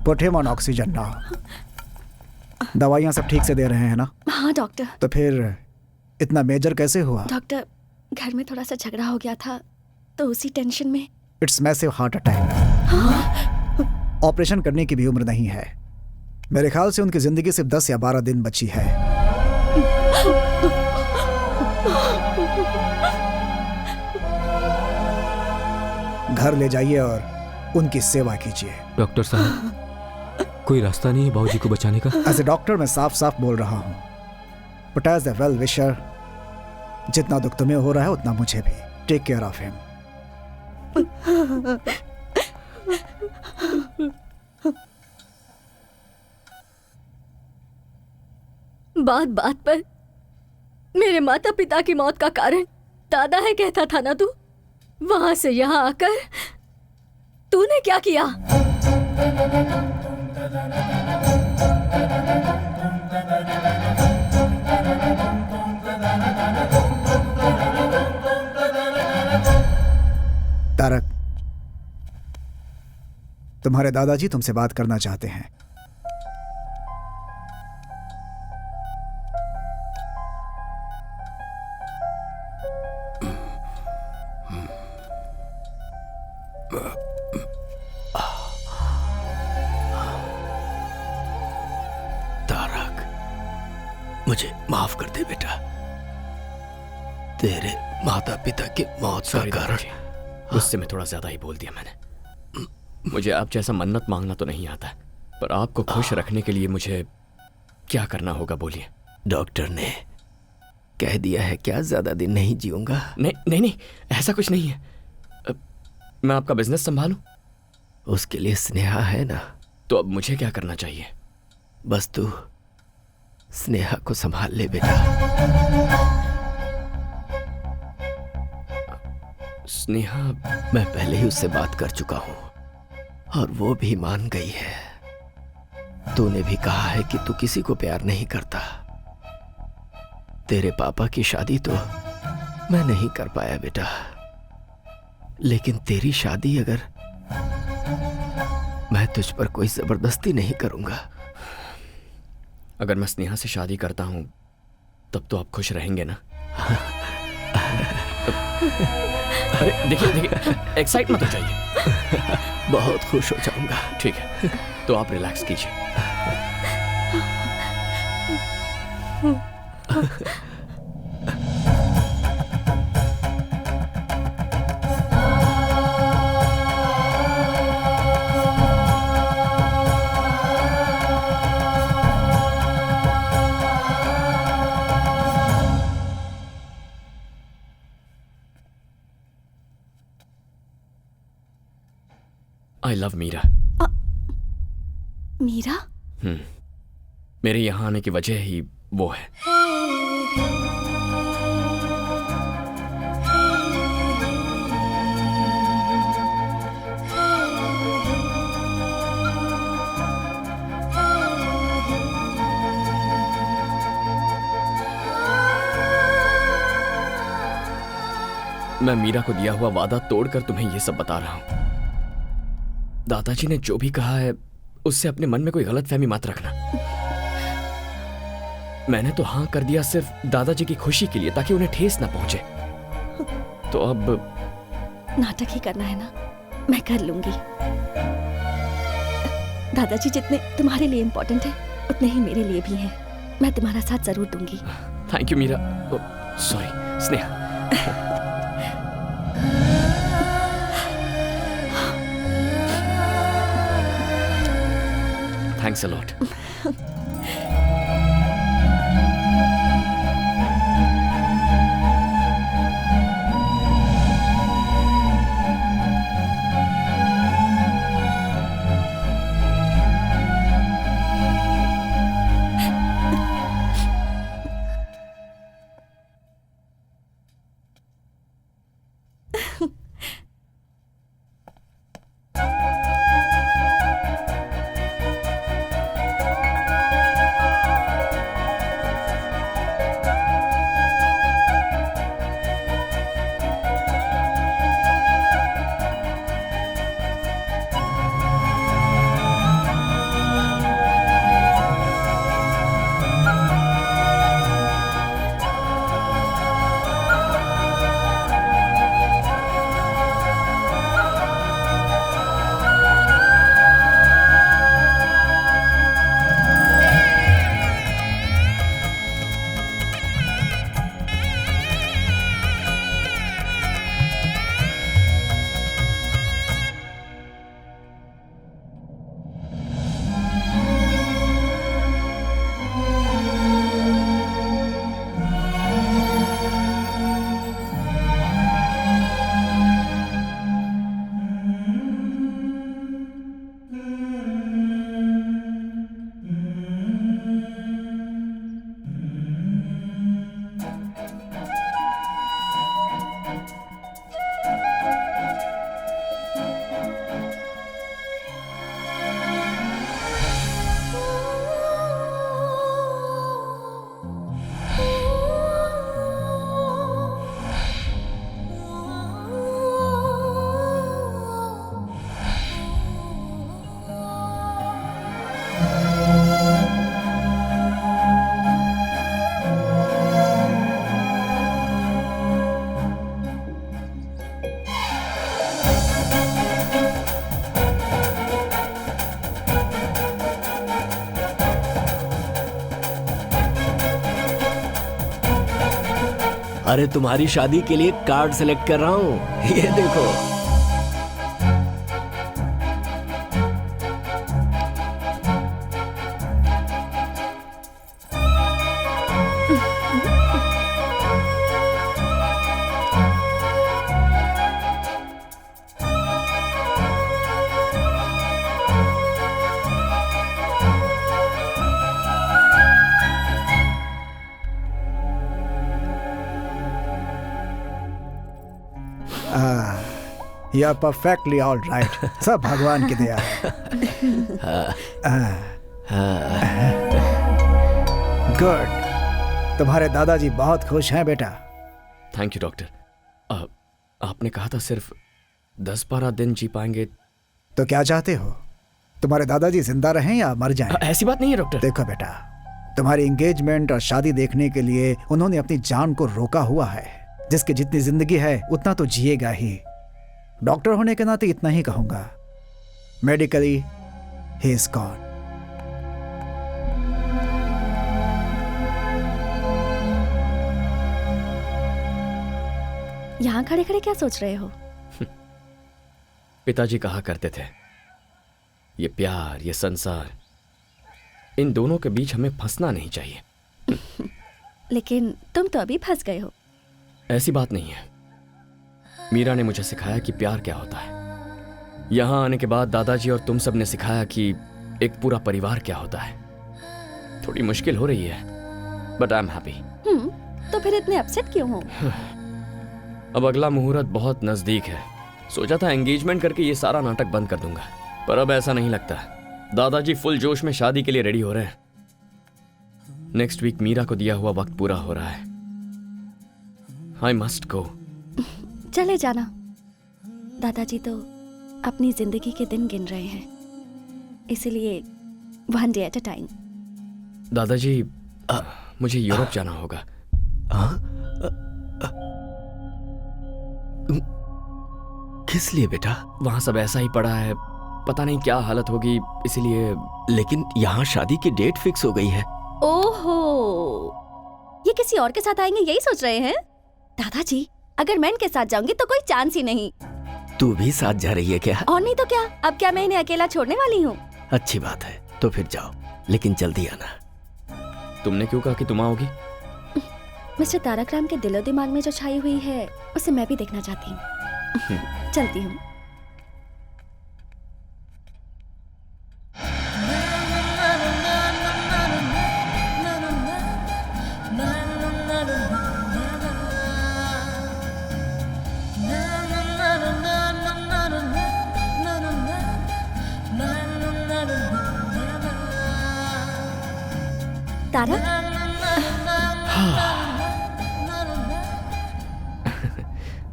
Put him on oxygen now. दवाइयाँ सब ठीक से दे रहे हैं ना? हाँ डॉक्टर। तो फिर इतना मेजर कैसे हुआ? डॉक्टर, घर में थोड़ा सा झगड़ा हो गया था तो उसी टेंशन में। It's massive heart attack. Operation करने की भी उम्र नहीं है। मेरे ख्याल से उनकी जिंदगी सिर्फ 10 या 12 दिन बची है। घर ले जाइए और उनकी सेवा कीजिए। डॉक्टर साहब, कोई रास्ता नहीं है बाबूजी को बचाने का? एज ए डॉक्टर मैं साफ साफ बोल रहा हूँ, but as a well wisher, जितना दुख तुम्हें हो रहा है उतना मुझे भी। Take care of him. बात बात पर मेरे माता पिता की मौत का कारण दादा है कहता था ना तू? वहां से यहां आकर तूने क्या किया? तारक, तुम्हारे दादाजी तुमसे बात करना चाहते हैं। मुझे माफ कर दे बेटा। तेरे माता पिता की मौत का कारण उससे मैं थोड़ा ज्यादा ही बोल दिया मैंने। मुझे आप जैसा मन्नत मांगना तो नहीं आता, पर आपको खुश रखने के लिए मुझे क्या करना होगा बोलिए। डॉक्टर ने कह दिया है क्या ज्यादा दिन नहीं जीऊंगा? नहीं नहीं नहीं, ऐसा कुछ नहीं है। मैं आपका बिजनेस संभालूं? उसके लिए स्नेहा है ना। तो अब मुझे क्या करना चाहिए? बस तू स्नेहा को संभाल ले बेटा। स्नेहा? मैं पहले ही उससे बात कर चुका हूं और वो भी मान गई है। तूने भी कहा है कि तू किसी को प्यार नहीं करता। तेरे पापा की शादी तो मैं नहीं कर पाया बेटा, लेकिन तेरी शादी अगर मैं तुझ पर कोई जबरदस्ती नहीं करूंगा। अगर मैं स्नेहा से शादी करता हूं तब तो आप खुश रहेंगे ना? अरे देखिए देखिए, एक्साइट मत हो जाइए। बहुत खुश हो जाऊंगा। ठीक है, तो आप रिलैक्स कीजिए। I love Meera. मीरा? मेरे यहां आने की वजह ही वो है। मैं मीरा को दिया हुआ वादा तोड़कर तुम्हें यह सब बता रहा हूं। दादाजी ने जो भी कहा है उससे अपने मन में कोई गलतफहमी मत रखना। मैंने तो हां कर दिया सिर्फ दादाजी की खुशी के लिए, ताकि उन्हें ठेस ना पहुंचे। तो अब नाटक ही करना है ना? मैं कर लूंगी। दादाजी जितने तुम्हारे लिए इम्पोर्टेंट है उतने ही मेरे लिए भी हैं। मैं तुम्हारा साथ जरूर दूंगी। Thank you Meera. Sorry Sneha. Thanks a lot. अरे तुम्हारी शादी के लिए कार्ड सेलेक्ट कर रहा हूँ, ये देखो। You are perfectly all right. सब भगवान की दया है। गुड, तुम्हारे दादाजी बहुत खुश हैं बेटा। Thank you doctor. आपने कहा था सिर्फ 10-12 दिन जी पाएंगे। तो क्या चाहते हो, तुम्हारे दादाजी जिंदा रहें या मर जाएं? ऐसी बात नहीं है डॉक्टर। देखो बेटा, तुम्हारी एंगेजमेंट और शादी देखने के लिए उन्होंने अपनी जान को रोका हुआ है। जिसकी जितनी जिंदगी है उतना तो जिएगा ही। डॉक्टर होने के नाते इतना ही कहूंगा, मेडिकली ही इज गॉन। यहाँ खड़े खड़े क्या सोच रहे हो? पिताजी कहा करते थे, ये प्यार, ये संसार, इन दोनों के बीच हमें फंसना नहीं चाहिए। लेकिन तुम तो अभी फंस गए हो। ऐसी बात नहीं है। मीरा ने मुझे सिखाया कि प्यार क्या होता है। यहां आने के बाद दादाजी और तुम सब ने सिखाया कि एक पूरा परिवार क्या होता है। थोड़ी मुश्किल हो रही है, बट आई एम हैप्पी। तो फिर इतने अपसेट क्यों हो? अब अगला मुहूर्त बहुत नजदीक है। सोचा था एंगेजमेंट करके ये सारा नाटक बंद कर दूंगा, पर अब ऐसा नहीं लगता। दादाजी फुल जोश में शादी के लिए रेडी हो रहे हैं। नेक्स्ट वीक मीरा को दिया हुआ वक्त पूरा हो रहा है। I must go. चले जाना, दादाजी तो अपनी जिंदगी के दिन गिन रहे हैं, इसलिए one day at a time. दादाजी, मुझे यूरोप जाना होगा। किस लिए बेटा? वहां सब ऐसा ही पड़ा है, पता नहीं क्या हालत होगी, इसलिए। लेकिन यहाँ शादी की डेट फिक्स हो गई है। ओहो, ये किसी और के साथ आएंगे यही सोच रहे हैं? दादाजी, अगर मैं इनके साथ जाऊंगी तो कोई चांस ही नहीं। तू भी साथ जा रही है क्या? और नहीं तो क्या, अब क्या मैं इन्हें अकेला छोड़ने वाली हूँ? अच्छी बात है, तो फिर जाओ, लेकिन जल्दी आना। तुमने क्यों कहा कि तुम आओगी? मिस्टर तारक राम के दिलो दिमाग में जो छाई हुई है उसे मैं भी देखना चाहती हूँ। चलती हूँ। Tarak,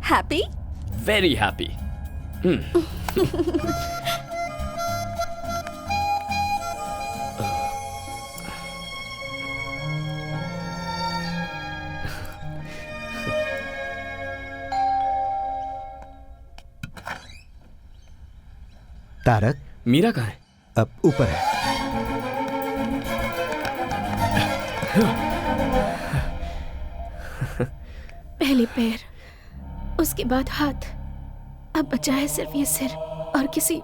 happy? Very happy. Tarak, Meera कहाँ है? अब ऊपर है। पहले पैर, उसके बाद हाथ, अब बचा है सिर्फ ये सिर, और किसी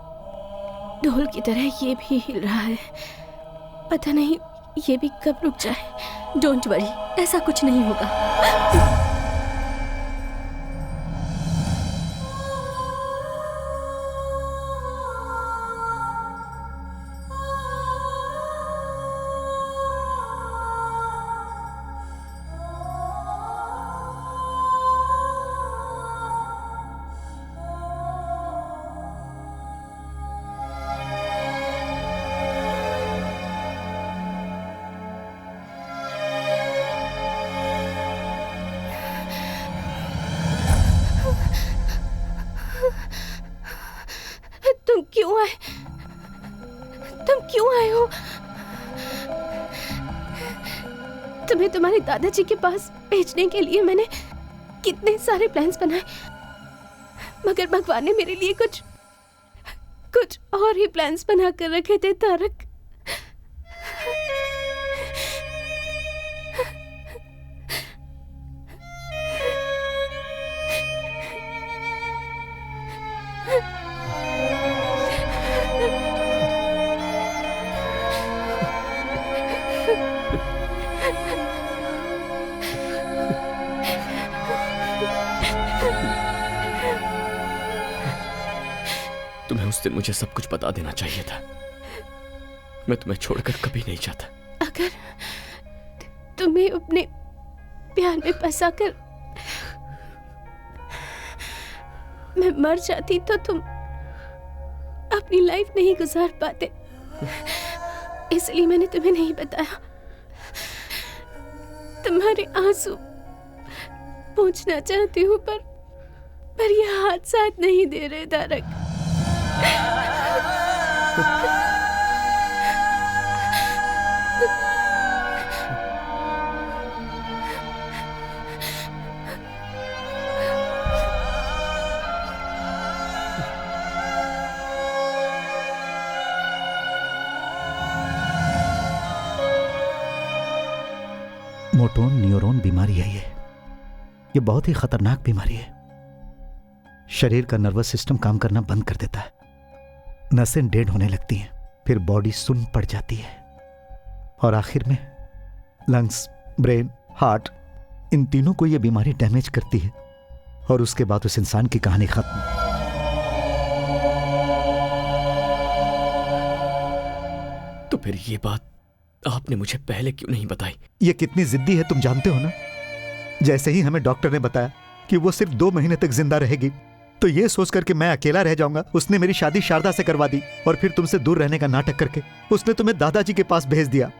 ढोल की तरह ये भी हिल रहा है। पता नहीं ये भी कब रुक जाए। डोंट वरी, ऐसा कुछ नहीं होगा। तुम क्यों आए हो? तुम्हें तुम्हारे दादाजी के पास भेजने के लिए मैंने कितने सारे प्लान्स बनाए, मगर भगवान ने मेरे लिए कुछ और ही प्लान्स बना कर रखे थे तारक। तुम्हें उस दिन मुझे सब कुछ बता देना चाहिए था। मैं तुम्हें छोड़कर कभी नहीं जाता। अगर तुम्हें अपने प्यार में फंसाकर मैं मर जाती तो तुम अपनी लाइफ नहीं गुजार पाते, इसलिए मैंने तुम्हें नहीं बताया। तुम्हारे आंसू पूछना चाहती हूँ पर ये हाथ साथ नहीं दे रहे तारक। मोटोन न्यूरॉन बीमारी है ये बहुत ही खतरनाक बीमारी है। शरीर का नर्वस सिस्टम काम करना बंद कर देता है, नसें डेड होने लगती हैं, फिर बॉडी सुन्न पड़ जाती है और आखिर में लंग्स, ब्रेन, हार्ट, इन तीनों को यह बीमारी डैमेज करती है और उसके बाद उस इंसान की कहानी खत्म। तो फिर ये बात आपने मुझे पहले क्यों नहीं बताई? ये कितनी जिद्दी है तुम जानते हो ना। जैसे ही हमें डॉक्टर ने बताया कि वो सिर्फ 2 महीने तक जिंदा रहेगी, तो ये सोचकर कि मैं अकेला रह जाऊंगा, उसने मेरी शादी शारदा से करवा दी और फिर तुमसे दूर रहने का नाटक करके उसने तुम्हें दादाजी के पास भेज दिया।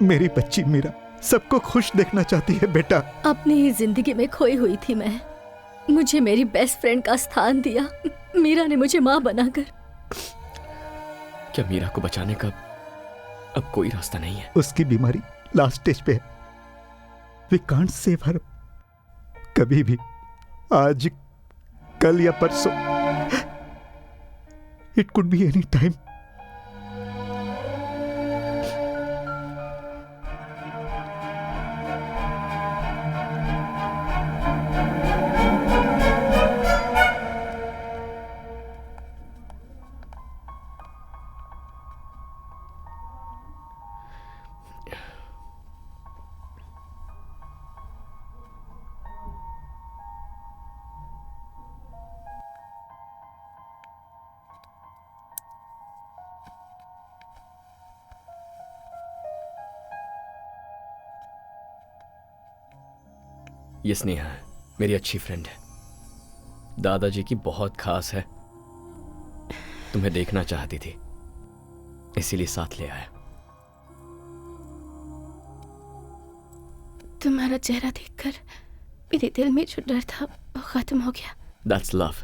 मेरी बच्ची मीरा सबको खुश देखना चाहती है बेटा। अपनी ही जिंदगी में खोई हुई थी मैं, मुझे मेरी बेस्ट फ्रेंड का स्थान दिया मीरा ने मुझे माँ बनाकर। क्या मीरा को बचाने का अब कोई रास्ता नहीं है? उसकी बीमारी लास्ट स्टेज पे है। We can't save her. कभी भी, आज, कल या परसों, it could be any time. ये स्नेहा है, मेरी अच्छी फ्रेंड है, दादाजी की बहुत खास है। तुम्हें देखना चाहती थी, इसीलिए साथ ले आया। तुम्हारा चेहरा देखकर मेरे दिल में जो डर था वो खत्म हो गया। That's love।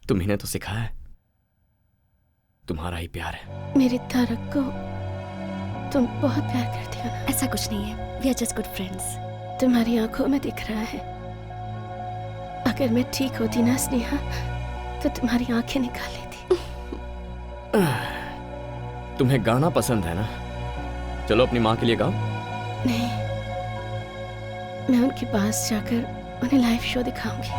तुम्ही ने तो सिखाया है, तुम्हारा ही प्यार है। मेरे तारक को तुम बहुत प्यार करती हो ना? ऐसा कुछ नहीं है, we are just good friends. तुम्हारी आंखों में दिख रहा है। अगर मैं ठीक होती ना स्नेहा, तो तुम्हारी आंखें निकाल लेती। तुम्हें गाना पसंद है ना? चलो अपनी माँ के लिए गाओ। नहीं, मैं उनके पास जाकर उन्हें लाइव शो दिखाऊंगी।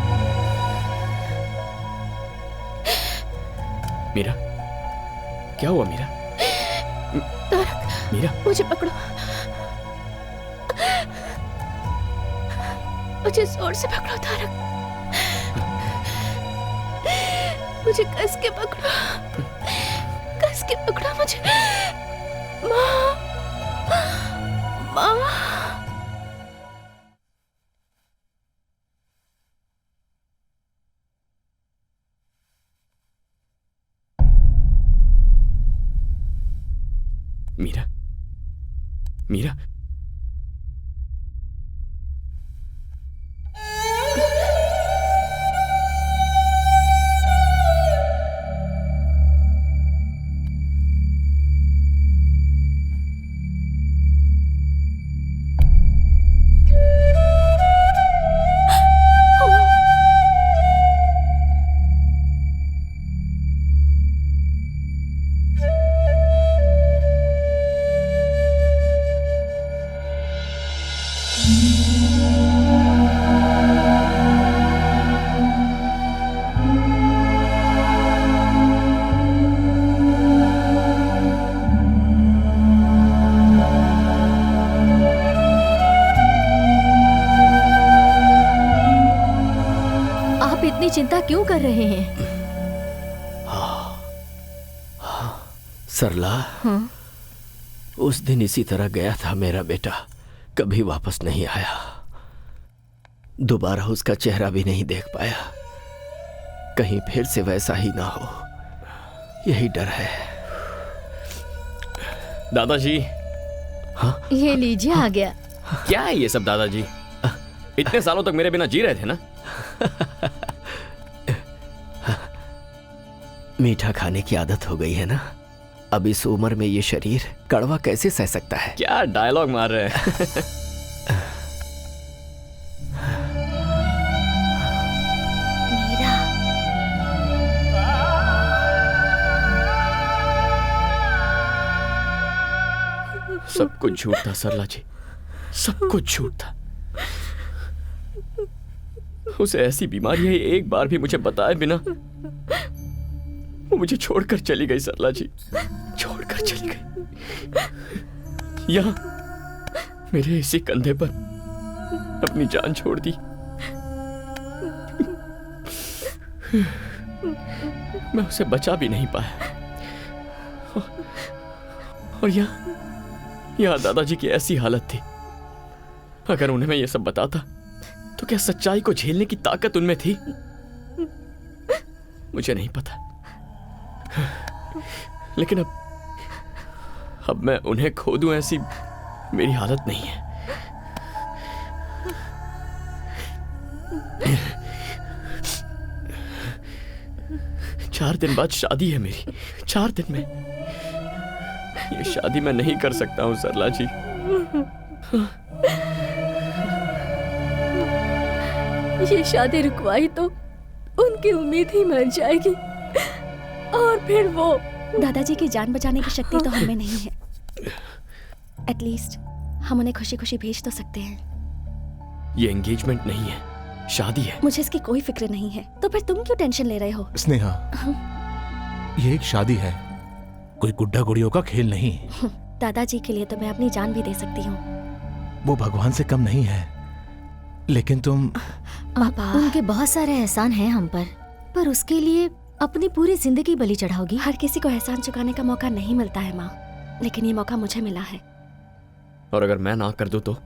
मीरा, क्या हुआ मीरा? तारक, मीरा, मुझे पकड़ो, मुझे जोर से पकड़ो तारक, मुझे कस के पकड़ो, कस के पकड़ो मुझे। माँ, माँ। मीरा, मीरा, इतनी चिंता क्यों कर रहे हैं? सरला, हाँ? उस दिन इसी तरह गया था मेरा बेटा, कभी वापस नहीं आया। दोबारा उसका चेहरा भी नहीं देख पाया। कहीं फिर से वैसा ही ना हो, यही डर है। दादाजी। हाँ? ये लीजिए, आ गया। क्या है ये सब दादाजी? इतने सालों तक मेरे बिना जी रहे थे ना? मीठा खाने की आदत हो गई है ना, अब इस उम्र में ये शरीर कड़वा कैसे सह सकता है? क्या डायलॉग मार रहे हैं? सब कुछ झूठ था सरला जी, सब कुछ झूठ था। उसे ऐसी बीमारी है, एक बार भी मुझे बताए बिना वो मुझे छोड़कर चली गई। सरला जी छोड़कर चली गई, यहाँ मेरे इसी कंधे पर अपनी जान छोड़ दी। मैं उसे बचा भी नहीं पाया। और यहाँ दादाजी की ऐसी हालत थी, अगर उन्हें मैं ये सब बताता तो क्या सच्चाई को झेलने की ताकत उनमें थी? मुझे नहीं पता। लेकिन अब मैं उन्हें खो दूं ऐसी मेरी हालत नहीं है। चार दिन बाद शादी है मेरी, 4 दिन में। ये शादी मैं नहीं कर सकता हूं सरला जी। ये शादी रुकवाई तो उनकी उम्मीद ही मर जाएगी, और फिर वो दादाजी की जान बचाने की शक्ति तो हमें नहीं है। एटलीस्ट हम उन्हें खुशी खुशी भेज तो सकते हैं। ये एंगेजमेंट नहीं है, शादी है। मुझे इसकी कोई फिक्र नहीं है, तो फिर तुम क्यों टेंशन ले रहे हो? स्नेहा, ये एक शादी है, कोई गुड्डा गुड़ियों का खेल नहीं। दादाजी के लिए तो मैं अपनी जान भी दे सकती हूँ। वो भगवान से कम नहीं है, लेकिन तुम उनके बहुत सारे एहसान हैं हम पर उसके लिए अपनी पूरी जिंदगी बलि चढ़ाओगी? हर किसी को एहसान चुकाने का मौका नहीं मिलता है माँ, लेकिन ये मौका मुझे मिला है। और अगर मैं ना कर दूं तो?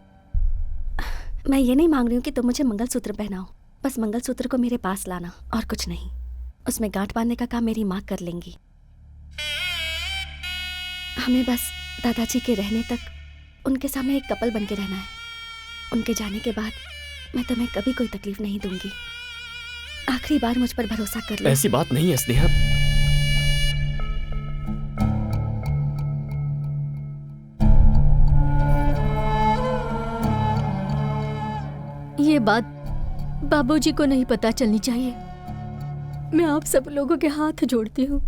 मैं ये नहीं मांग रही हूँ कि तुम मुझे मंगलसूत्र पहनाओ, बस मंगलसूत्र को मेरे पास लाना और कुछ नहीं। उसमें गांठ बांधने का काम मेरी माँ कर लेंगी। हमें बस दादाजी के रहने तक उनके सामने एक कपल बन के रहना है। उनके जाने के बाद मैं तुम्हें कभी कोई तकलीफ नहीं दूंगी। आखिरी बार मुझ पर भरोसा कर लो। ऐसी बात नहीं है स्नेहा। ये बात बाबूजी को नहीं पता चलनी चाहिए। मैं आप सब लोगों के हाथ जोड़ती हूँ।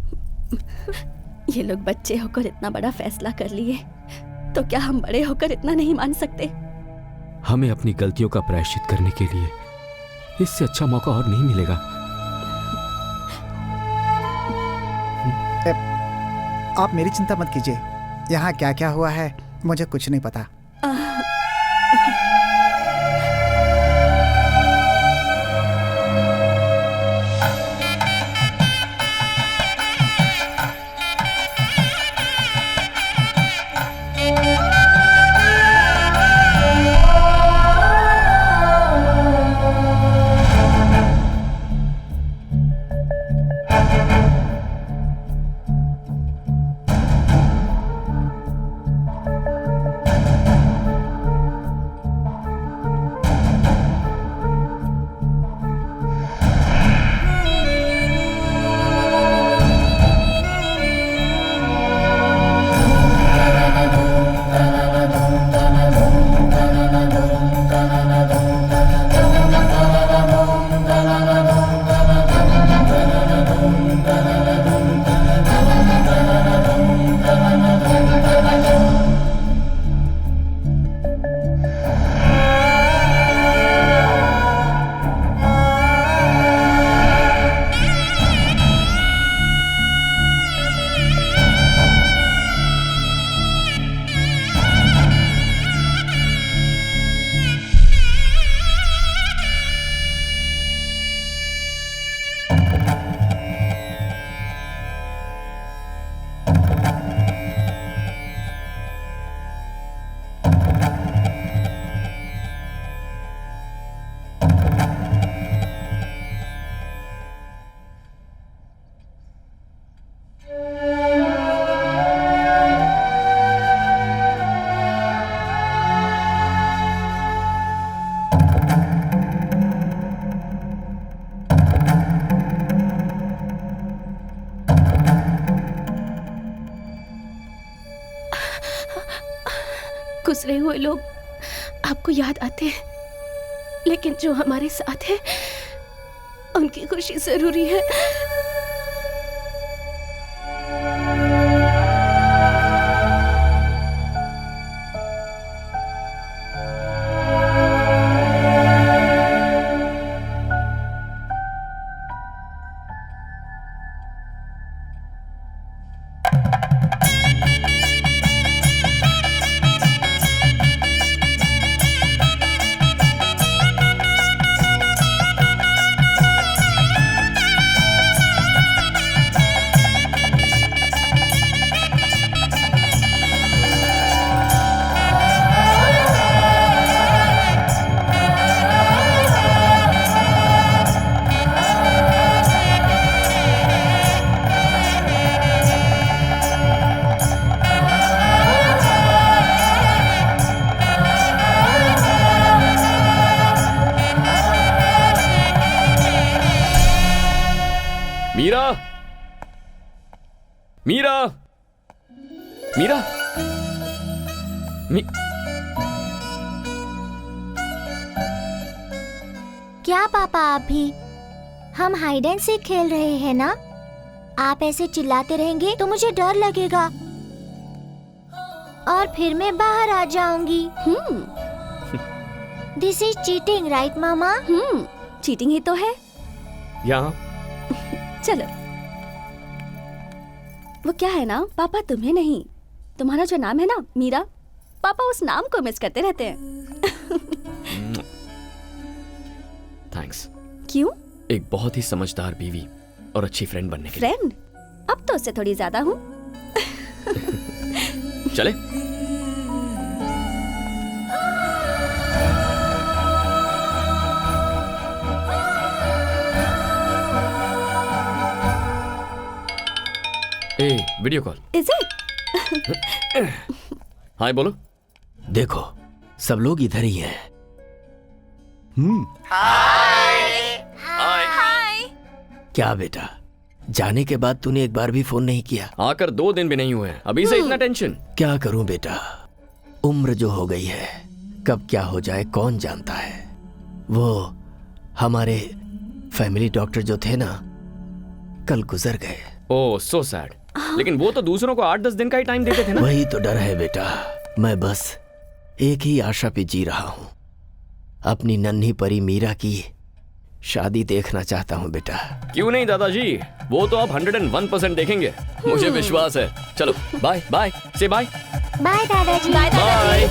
ये लोग बच्चे होकर इतना बड़ा फैसला कर लिए, तो क्या हम बड़े होकर इतना नहीं मान सकते? हमें अपनी गलतियों का प्रायश्चित करने के लिए इससे अच्छा मौका और नहीं मिलेगा। आप मेरी चिंता मत कीजिए, यहाँ क्या क्या हुआ है मुझे कुछ नहीं पता। बिछड़े हुए लोग आपको याद आते हैं, लेकिन जो हमारे साथ है उनकी खुशी जरूरी है। मीरा, मीरा, मीरा, क्या पापा आप भी? हम हाइड एंड सीक खेल रहे हैं ना? आप ऐसे चिल्लाते रहेंगे तो मुझे डर लगेगा और फिर मैं बाहर आ जाऊंगी। दिस इज चीटिंग, राइट मामा? चीटिंग ही तो है। यहाँ चलो। वो क्या है ना पापा, तुम्हें नहीं, तुम्हारा जो नाम है ना मीरा, पापा उस नाम को मिस करते रहते हैं। थैंक्स। क्यों? एक बहुत ही समझदार बीवी और अच्छी फ्रेंड बनने के लिए। फ्रेंड? अब तो उससे थोड़ी ज्यादा हूँ। चले। Video call. Is it? Hi बोलो। देखो सब लोग इधर ही हैं। हाय। क्या बेटा, जाने के बाद तूने एक बार भी फोन नहीं किया? आकर 2 दिन भी नहीं हुए, अभी से इतना टेंशन? क्या करूं बेटा, उम्र जो हो गई है, कब क्या हो जाए कौन जानता है। वो हमारे फैमिली डॉक्टर जो थे ना, कल गुजर गए। ओह सो सैड। लेकिन वो तो दूसरों को 8-10 दिन का ही टाइम देते थे ना। वही तो डर है बेटा, मैं बस एक ही आशा पे जी रहा हूं, अपनी नन्ही परी मीरा की शादी देखना चाहता हूं बेटा। क्यों नहीं दादाजी, वो तो आप 101% देखेंगे, मुझे विश्वास है। चलो बाय बाय, से बाय। बाय दादाजी। बाय।